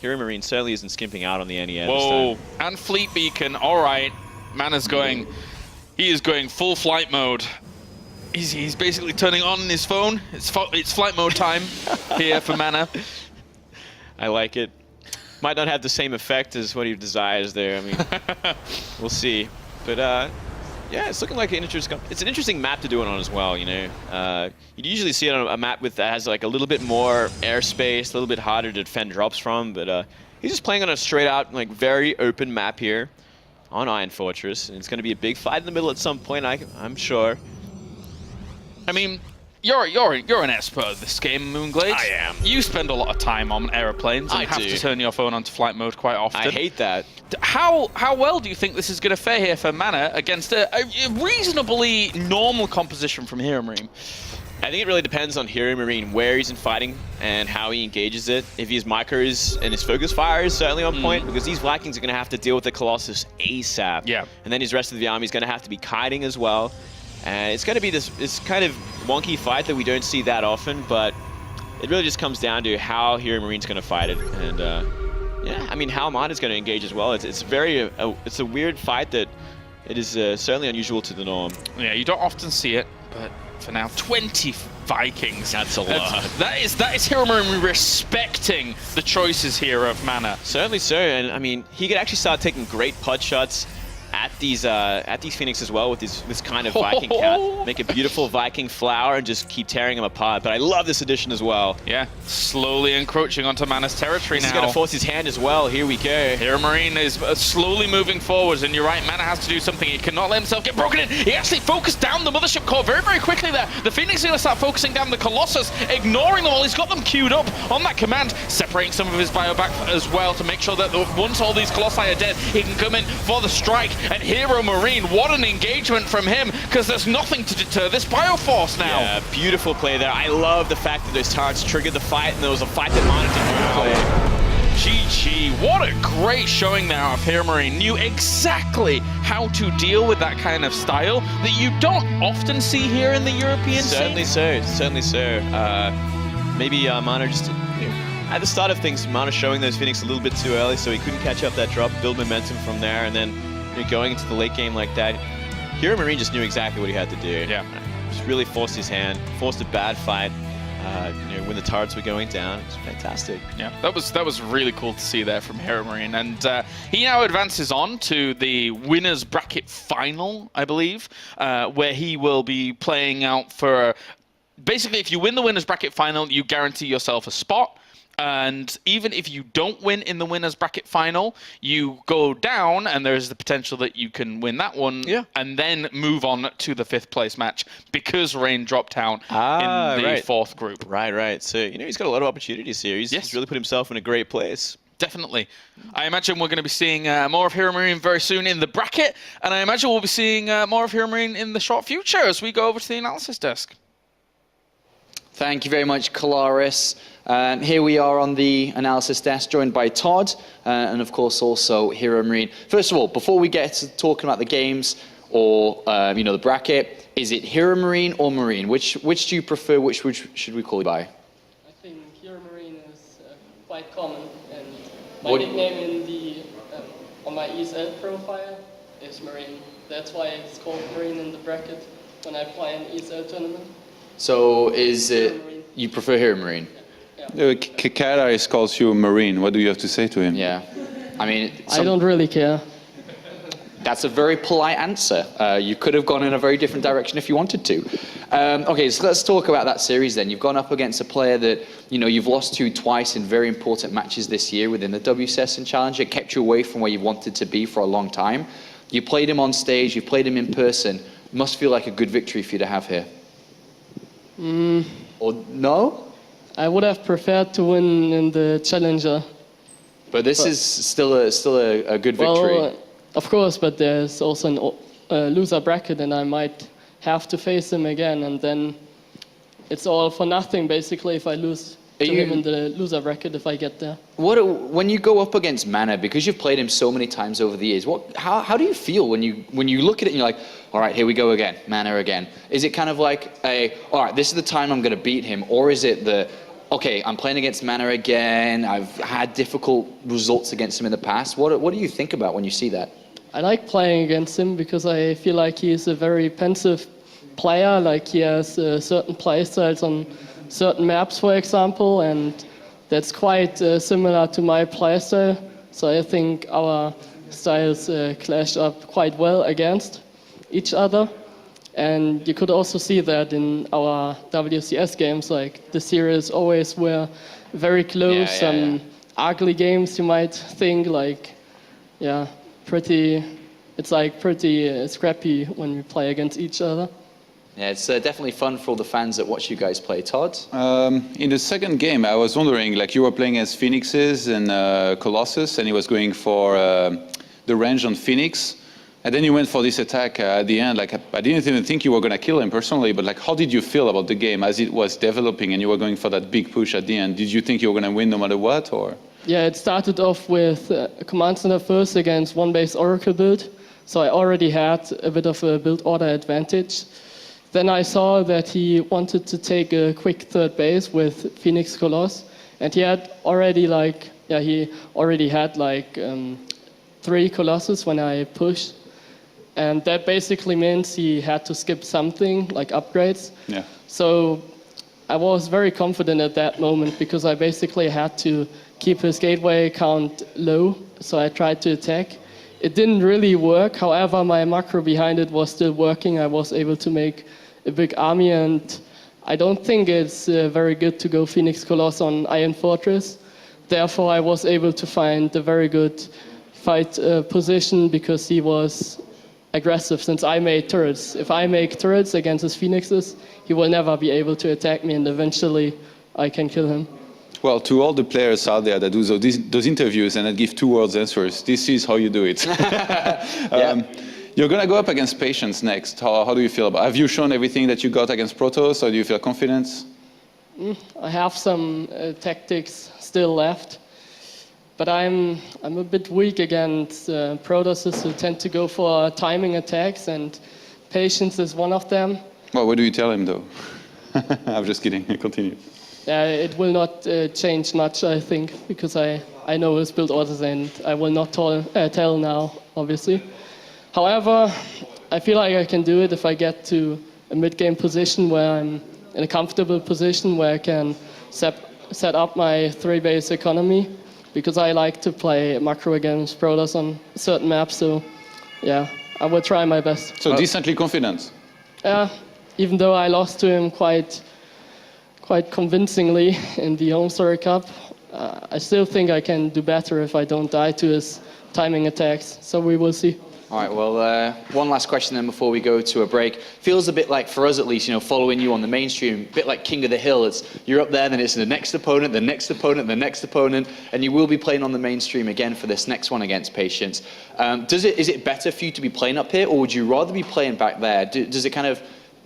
Heromarine certainly isn't skimping out on the NES. Whoa, and Fleet Beacon, all right. Mana's going, he is going full flight mode. He's basically turning on his phone. It's flight mode time here for Mana. I like it. Might not have the same effect as what he desires there. I mean, we'll see. But yeah, it's looking like it's an interesting map to do it on as well. You know, you'd usually see it on a map that has like a little bit more airspace, a little bit harder to defend drops from. But he's just playing on a straight out, like very open map here on Iron Fortress, and it's going to be a big fight in the middle at some point. I'm sure. I mean, you're an expert at this game, Moonglade. I am. You spend a lot of time on airplanes and I have do. to turn your phone onto flight mode quite often. I hate that. How well do you think this is going to fare here for Mana against a reasonably normal composition from Heromarine? I think it really depends on Heromarine, where he's in fighting and how he engages it. If his micros and his focus fire is certainly on point, because these Vikings are going to have to deal with the Colossus ASAP. Yeah. And then his rest of the army is going to have to be kiting as well. And it's going to be this kind of wonky fight that we don't see that often, but it really just comes down to how Heromarine going to fight it. And Yeah, I mean, how Mana's going to engage as well. It's a weird fight that it is certainly unusual to the norm. Yeah, you don't often see it, but for now, 20 Vikings. That's a lot. That is Heromarine respecting the choices here of Mana. Certainly, sir. And I mean, he could actually start taking great pot shots at these Phoenix as well with this kind of Viking cat. Make a beautiful Viking flower and just keep tearing them apart. But I love this addition as well. Yeah, slowly encroaching onto Mana's territory now. He's going to force his hand as well. Here we go. Heromarine is slowly moving forwards, and you're right, Mana has to do something. He cannot let himself get broken in. He actually focused down the Mothership core very, very quickly there. The Phoenix is going to start focusing down the Colossus, ignoring them all. He's got them queued up on that command, separating some of his bio back as well to make sure that once all these Colossi are dead, he can come in for the strike. And Heromarine, what an engagement from him, because there's nothing to deter this Bioforce now. Yeah, beautiful play there. I love the fact that those turrets triggered the fight, and there was a fight that Mana didn't play. GG, what a great showing there of Heromarine. Knew exactly how to deal with that kind of style that you don't often see here in the European Certainly scene. so, certainly so. Maybe Mana just, at the start of things, Mana showing those Phoenix a little bit too early, so he couldn't catch up that drop, build momentum from there, and then going into the late game like that, Heromarine just knew exactly what he had to do. Yeah. Just really forced his hand, forced a bad fight. When the turrets were going down, it was fantastic. Yeah, that was really cool to see there from Heromarine, and he now advances on to the winners bracket final, I believe, where he will be playing out for. Basically, if you win the winners bracket final, you guarantee yourself a spot. And even if you don't win in the winners bracket final, you go down, and there's the potential that you can win that one, and then move on to the 5th place match because Rain dropped out in the 4th group. Right. So he's got a lot of opportunities here. He's really put himself in a great place. Definitely. I imagine we're going to be seeing more of Heromarine very soon in the bracket, and I imagine we'll be seeing more of Heromarine in the short future as we go over to the analysis desk. Thank you very much, Kalaris. Here we are on the analysis desk, joined by Todd, and of course also Heromarine. First of all, before we get to talking about the games or the bracket, is it Heromarine or Marine? Which do you prefer? Which should we call you by? I think Heromarine is quite common, and my nickname in the on my ESL profile is Marine. That's why it's called Marine in the bracket when I play an ESL tournament. So is it you prefer Heromarine? Kakaris calls you Marine. What do you have to say to him? Yeah, I mean, I don't really care. That's a very polite answer. You could have gone in a very different direction if you wanted to. Okay, so let's talk about that series then. You've gone up against a player that you've lost to twice in very important matches this year within the WCS and Challenge. It kept you away from where you wanted to be for a long time. You played him on stage. You played him in person. It must feel like a good victory for you to have here. Or no? I would have preferred to win in the Challenger. But this is still a good victory. Well, of course, but there's also a loser bracket, and I might have to face him again, and then it's all for nothing, basically, if I lose to him in the loser bracket if I get there. When you go up against Mana, because you've played him so many times over the years, how do you feel when you look at it and you're like, all right, here we go again, Mana again? Is it kind of like all right, this is the time I'm going to beat him, or is it okay, I'm playing against Mana again, I've had difficult results against him in the past? What do you think about when you see that? I like playing against him because I feel like he's a very pensive player, like he has certain play styles on certain maps, for example, and that's quite similar to my play style. So I think our styles clash up quite well against each other. And you could also see that in our WCS games, like the series always were very close, ugly games, you might think, pretty scrappy when we play against each other. Yeah, it's definitely fun for all the fans that watch you guys play. Todd? In the second game, I was wondering, you were playing as Phoenixes and Colossus, and he was going for the range on Phoenix. And then you went for this attack at the end. I didn't even think you were going to kill him personally, but how did you feel about the game as it was developing and you were going for that big push at the end? Did you think you were going to win no matter what, or? Yeah, it started off with a Command Center first against one base Oracle build. So I already had a bit of a build order advantage. Then I saw that he wanted to take a quick third base with Phoenix Colossus, and he had already yeah, he already had like 3 Colossus when I pushed. And that basically means he had to skip something, like upgrades. Yeah. So I was very confident at that moment because I basically had to keep his gateway count low. So I tried to attack. It didn't really work. However, my macro behind it was still working. I was able to make a big army, and I don't think it's very good to go Phoenix Coloss on Iron Fortress. Therefore, I was able to find a very good fight position because he was aggressive since I made turrets. If I make turrets against his Phoenixes, he will never be able to attack me, and eventually I can kill him. Well, to all the players out there that do those interviews and that give 2-word answers, this is how you do it. You're going to go up against Patience next. How do you feel about it? Have you shown everything that you got against Protoss, or do you feel confident? I have some tactics still left, but I'm a bit weak against Protosses who tend to go for timing attacks, and Patience is one of them. Well, what do you tell him, though? I'm just kidding. Continue. It will not change much, I think, because I know his build orders, and I will not tell now, obviously. However, I feel like I can do it if I get to a mid-game position where I'm in a comfortable position where I can set up my 3-base economy, because I like to play macro against Protoss on certain maps, so yeah, I will try my best. So decently confident? Yeah, even though I lost to him quite convincingly in the Home Story Cup, I still think I can do better if I don't die to his timing attacks, so we will see. All right, well, one last question then before we go to a break. Feels a bit like, for us at least, following you on the mainstream, a bit like King of the Hill. You're up there, then it's the next opponent, the next opponent, the next opponent, and you will be playing on the mainstream again for this next one against Patience. Is it better for you to be playing up here, or would you rather be playing back there? Does it kind of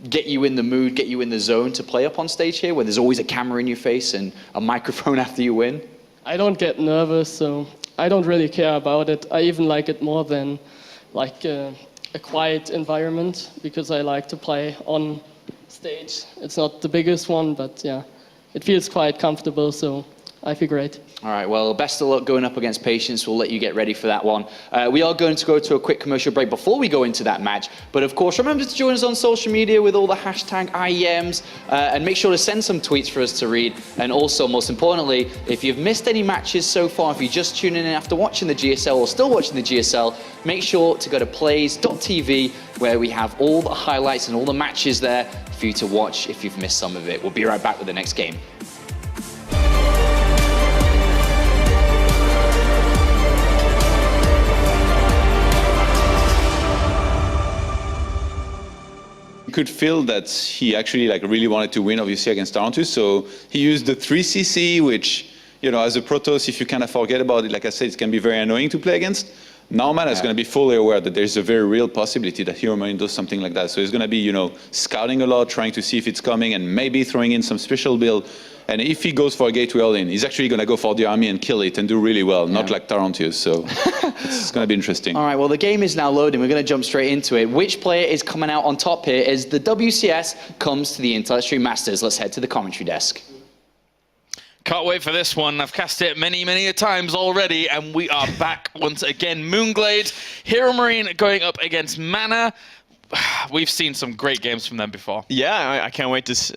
get you in the mood, get you in the zone to play up on stage here, where there's always a camera in your face and a microphone after you win? I don't get nervous, so I don't really care about it. I even like it more than like a quiet environment, because I like to play on stage. It's not the biggest one, but yeah, it feels quite comfortable, so I feel great. All right, well, best of luck going up against Patience. We'll let you get ready for that one. We are going to go to a quick commercial break before we go into that match. But of course, remember to join us on social media with all the hashtag IEMs, and make sure to send some tweets for us to read. And also, most importantly, if you've missed any matches so far, if you're just tuning in after watching the GSL or still watching the GSL, make sure to go to plays.tv, where we have all the highlights and all the matches there for you to watch if you've missed some of it. We'll be right back with the next game. Could feel that he actually really wanted to win, obviously, against Tarantus. So he used the 3cc, which, as a Protoss, if you kind of forget about it, like I said, it can be very annoying to play against. Now Mana is going to be fully aware that there's a very real possibility that Heromarine does something like that. So he's going to be, scouting a lot, trying to see if it's coming, and maybe throwing in some special build. And if he goes for a gateway all-in, he's actually going to go for the army and kill it and do really well, not like Tarantus. So it's going to be interesting. All right, well, the game is now loading. We're going to jump straight into it. Which player is coming out on top here as the WCS comes to the Intel Extreme Masters? Let's head to the commentary desk. Can't wait for this one. I've cast it many a times already, and we are back once again. Moonglade, Heromarine going up against Mana. We've seen some great games from them before. Yeah, I can't wait to see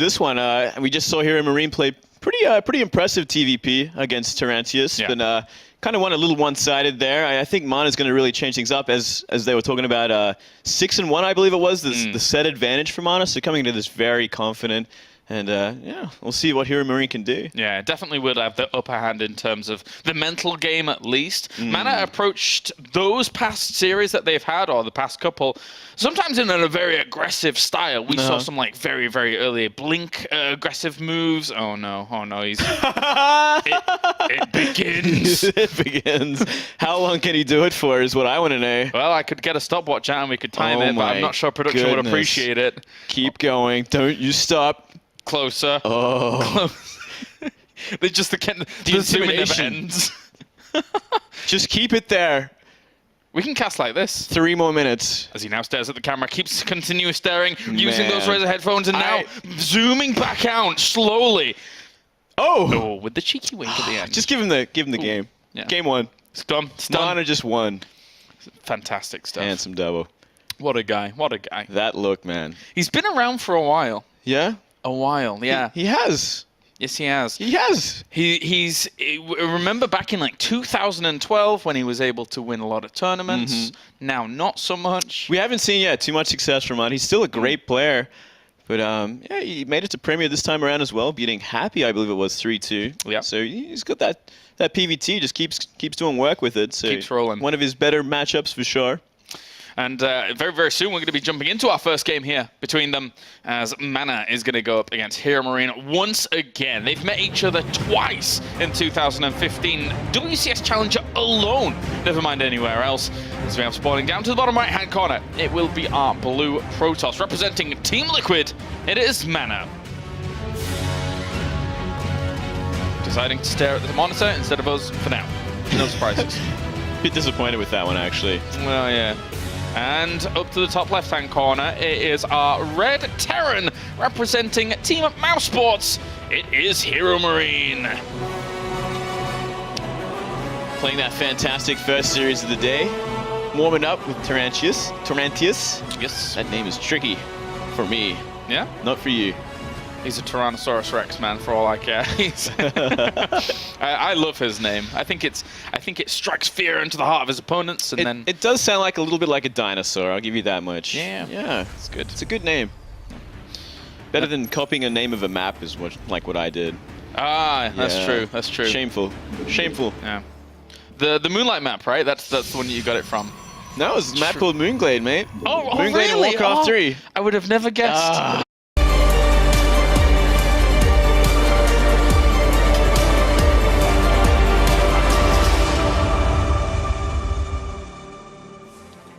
this one. We just saw Heromarine play pretty impressive TvP against Tarantius, but kind of went a little one-sided there. I think Mana is going to really change things up, as they were talking about 6-1, I believe it was, the set advantage for Mana. So coming into this very confident. And yeah, we'll see what Heromarine can do. Yeah, definitely will have the upper hand in terms of the mental game, at least. Mana approached those past series that they've had, or the past couple, sometimes in a very aggressive style. We saw some very early blink aggressive moves. Oh no, he's it begins. It begins. How long can he do it for is what I want to know. Well, I could get a stopwatch out and we could time it, but I'm not sure production would appreciate it. Keep going. Don't you stop. Closer. Oh. They just the zooming never ends. Just keep it there. We can cast like this. 3 more minutes. As he now stares at the camera, keeps continuous staring, using those Razer headphones, and now zooming back out slowly. Oh, with the cheeky wink at the end. Just give him the game. Yeah. Game 1. It's done. It's done. Mana just won. Fantastic stuff. Handsome double. What a guy. What a guy. That look, man. He's been around for a while. Yeah? A while, yeah. He has. Yes, he has. He has. Remember back in like 2012 when he was able to win a lot of tournaments. Now not so much. We haven't seen yet too much success from him. He's still a great player. But yeah, he made it to Premier this time around as well, beating Happy, I believe it was 3-2. Yeah. So he's got that PVT, just keeps doing work with it. So Keeps rolling. One of his better matchups for sure. And very, very soon we're going to be jumping into our first game here between them as Mana is going to go up against Heromarine once again. They've met each other twice in 2015. WCS Challenger alone, never mind anywhere else. As we have spawning down to the bottom right-hand corner, it will be our blue Protoss. Representing Team Liquid, it is Mana. Deciding to stare at the monitor instead of us for now. No surprises. Bit disappointed with that one, actually. Well, yeah. And up to the top left-hand corner, it is our Red Terran representing Team Mouse Sports. It is Heromarine. Playing that fantastic first series of the day. Warming up with Tarantius. Yes. That name is tricky for me, Yeah? not for you. He's a Tyrannosaurus Rex, man, for all I care. I love his name. I think it strikes fear into the heart of his opponents, and then It does sound like a little bit like a dinosaur, I'll give you that much. Yeah. Yeah. it's good. It's a good name. Better than copying a name of a map is what I did. Ah, that's Yeah. true. That's true. Shameful. Shameful. Yeah. The Moonlight map, right? That's the one you got it from. No, it's a map called Moonglade, mate. Oh, Moonglade really? and Warcraft 3. I would have never guessed.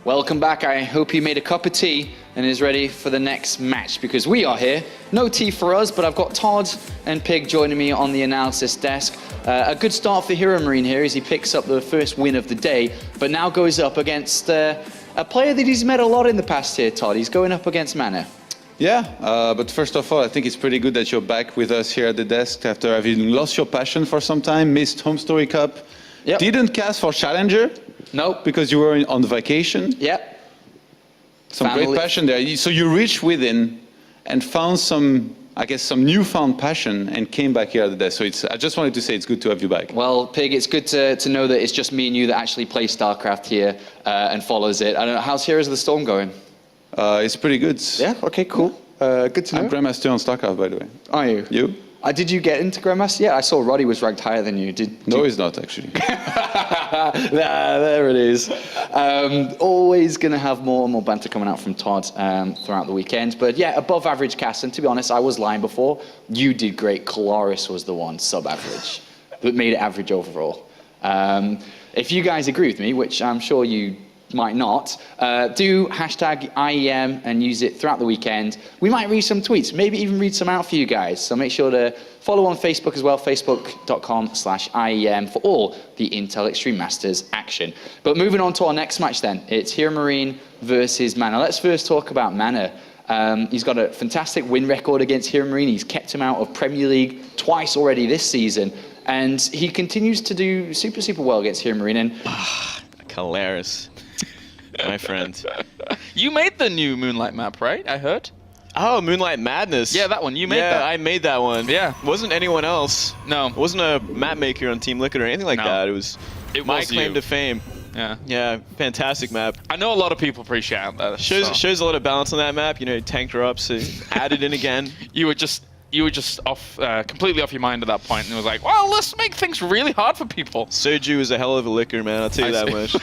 Welcome back. I hope you made a cup of tea and is ready for the next match, because we are here. No tea for us, but I've got Todd and Pig joining me on the analysis desk. A good start for Heromarine here as he picks up the first win of the day, but now goes up against a player that he's met a lot in the past here, Todd. He's going up against Mana. Yeah, but first of all, I think it's pretty good that you're back with us here at the desk after having lost your passion for some time, missed Home Story Cup, Yep. didn't cast for Challenger Nope. because you were on vacation. Yep. Some Family. great passion there. So you reached within and found some newfound passion and came back here at the desk. So I just wanted to say it's good to have you back. Well, Pig, it's good to know that it's just me and you that actually play StarCraft here and follows it. I don't know, how's Heroes of the Storm going? It's pretty good. Yeah, okay, cool. Good to know. I'm Grandmaster on StarCraft, by the way. Are you? You? Did you get into Grandmaster? Yeah, I saw Roddy was ranked higher than you. No, he's not, actually. There it is. Always going to have more and more banter coming out from Todd throughout the weekend. But yeah, above average cast. And to be honest, I was lying before. You did great. Colaris was the one sub-average that made it average overall. If you guys agree with me, which I'm sure you might not, do hashtag IEM and use it throughout the weekend. We might read some tweets, maybe even read some out for you guys. So make sure to follow on Facebook as well, facebook.com/IEM for all the Intel Extreme Masters action. But moving on to our next match then, it's Heromarine versus Mana. Let's first talk about Mana. He's got a fantastic win record against Heromarine. He's kept him out of Premier League twice already this season. And he continues to do super, super well against Heromarine. And Colaris. My friend. You made the new Moonlight map, right? I heard. Oh, Moonlight Madness. Yeah, that one. You made that. Yeah, I made that one. Yeah. Wasn't anyone else. No. It wasn't a map maker on Team Liquid or anything like No. that. It was my claim you. to fame. Yeah. Yeah, fantastic map. I know a lot of people appreciate that. Shows a lot of balance on that map. You know, tanked her up, so added in again. You were just off, completely off your mind at that point, and it was like, well, let's make things really hard for people. Soju is a hell of a liquor, man. I'll tell you that much.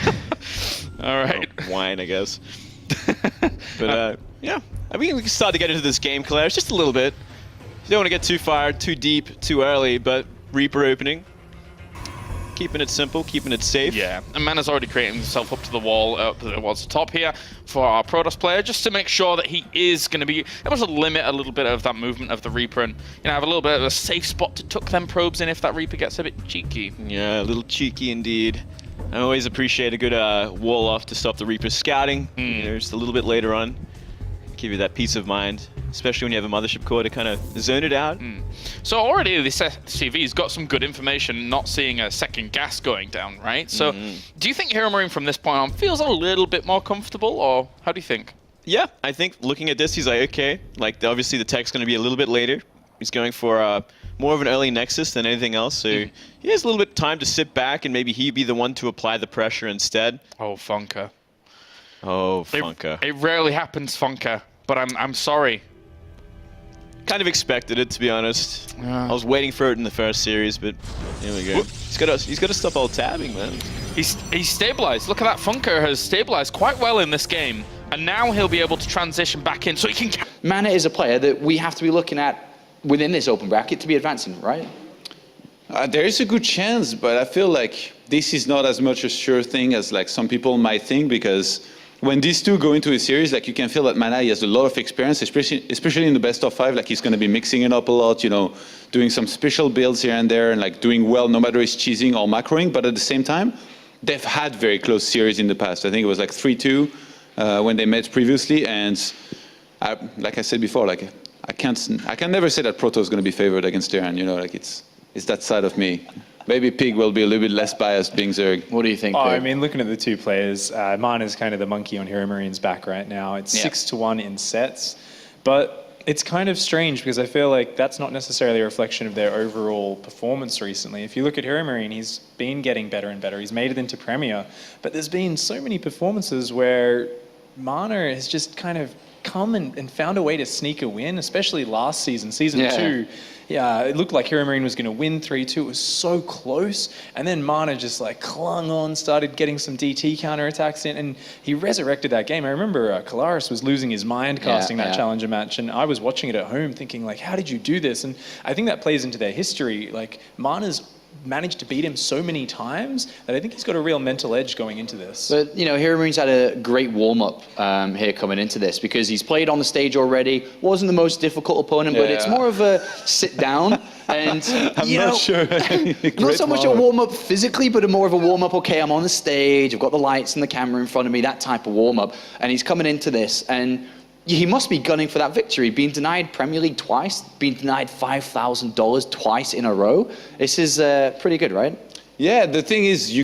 All right. Oh, wine, I guess. But yeah, I mean, we can start to get into this game, Colaris, just a little bit. You don't want to get too far, too deep, too early, but Reaper opening. Keeping it simple, keeping it safe. Yeah, and Mana's already creating himself up to the wall, up towards the top here for our Protoss player, just to make sure that he is going to be able to limit a little bit of that movement of the Reaper and have a little bit of a safe spot to tuck them probes in if that Reaper gets a bit cheeky. Yeah, a little cheeky indeed. I always appreciate a good wall off to stop the Reaper scouting. You know, just a little bit later on. give you that peace of mind, especially when you have a mothership core to kind of zone it out. So already this SCV's got some good information, not seeing a second gas going down, right? So do you think Heromarine from this point on feels a little bit more comfortable, or how do you think? Yeah, I think looking at this, he's like, okay, like obviously the tech's going to be a little bit later. He's going for more of an early Nexus than anything else, so he has a little bit of time to sit back and maybe he'd be the one to apply the pressure instead. Oh, Funker. Oh, Funker. It rarely happens, Funker, but I'm sorry. Kind of expected it, to be honest. I was waiting for it in the first series, but here we go. He's got to stop all tabbing, man. He's stabilized. Look at that. Funker has stabilized quite well in this game, and now he'll be able to transition back in so he can... Mana is a player that we have to be looking at within this open bracket to be advancing, right? There is a good chance, but I feel like this is not as much a sure thing as like some people might think, because when these two go into a series, like you can feel that Mana, he has a lot of experience, especially in the best of 5. Like he's going to be mixing it up a lot, you know, doing some special builds here and there, and like doing well no matter it's cheesing or macroing. But at the same time, they've had very close series in the past. I think it was like 3-2 when they met previously, and like I said before, like I can never say that Proto is going to be favored against Terran. You know, like it's that side of me. Maybe Pig will be a little bit less biased being Zerg. What do you think? Oh, Pig? I mean, looking at the two players, Mana's kind of the monkey on Heromarines back right now. It's 6-1 in sets, but it's kind of strange because I feel like that's not necessarily a reflection of their overall performance recently. If you look at Heromarine, he's been getting better and better. He's made it into Premier, but there's been so many performances where Mana has just kind of come and found a way to sneak a win, especially last season, season 2. Yeah, it looked like Heromarine was going to win 3-2. It was so close. And then Mana just like clung on, started getting some DT counterattacks in, and he resurrected that game. I remember Kalaris was losing his mind casting that Challenger match, and I was watching it at home thinking like, how did you do this? And I think that plays into their history. Like Mana's managed to beat him so many times that I think he's got a real mental edge going into this. But, you know, Heromarines had a great warm-up here coming into this because he's played on the stage already. Wasn't the most difficult opponent, but it's more of a sit-down. And, I'm not sure. Not so much a warm-up physically, but more of a warm-up, okay, I'm on the stage, I've got the lights and the camera in front of me, that type of warm-up. And he's coming into this, and he must be gunning for that victory. Being denied Premier League twice, being denied $5,000 twice in a row. This is pretty good, right? Yeah, the thing is, you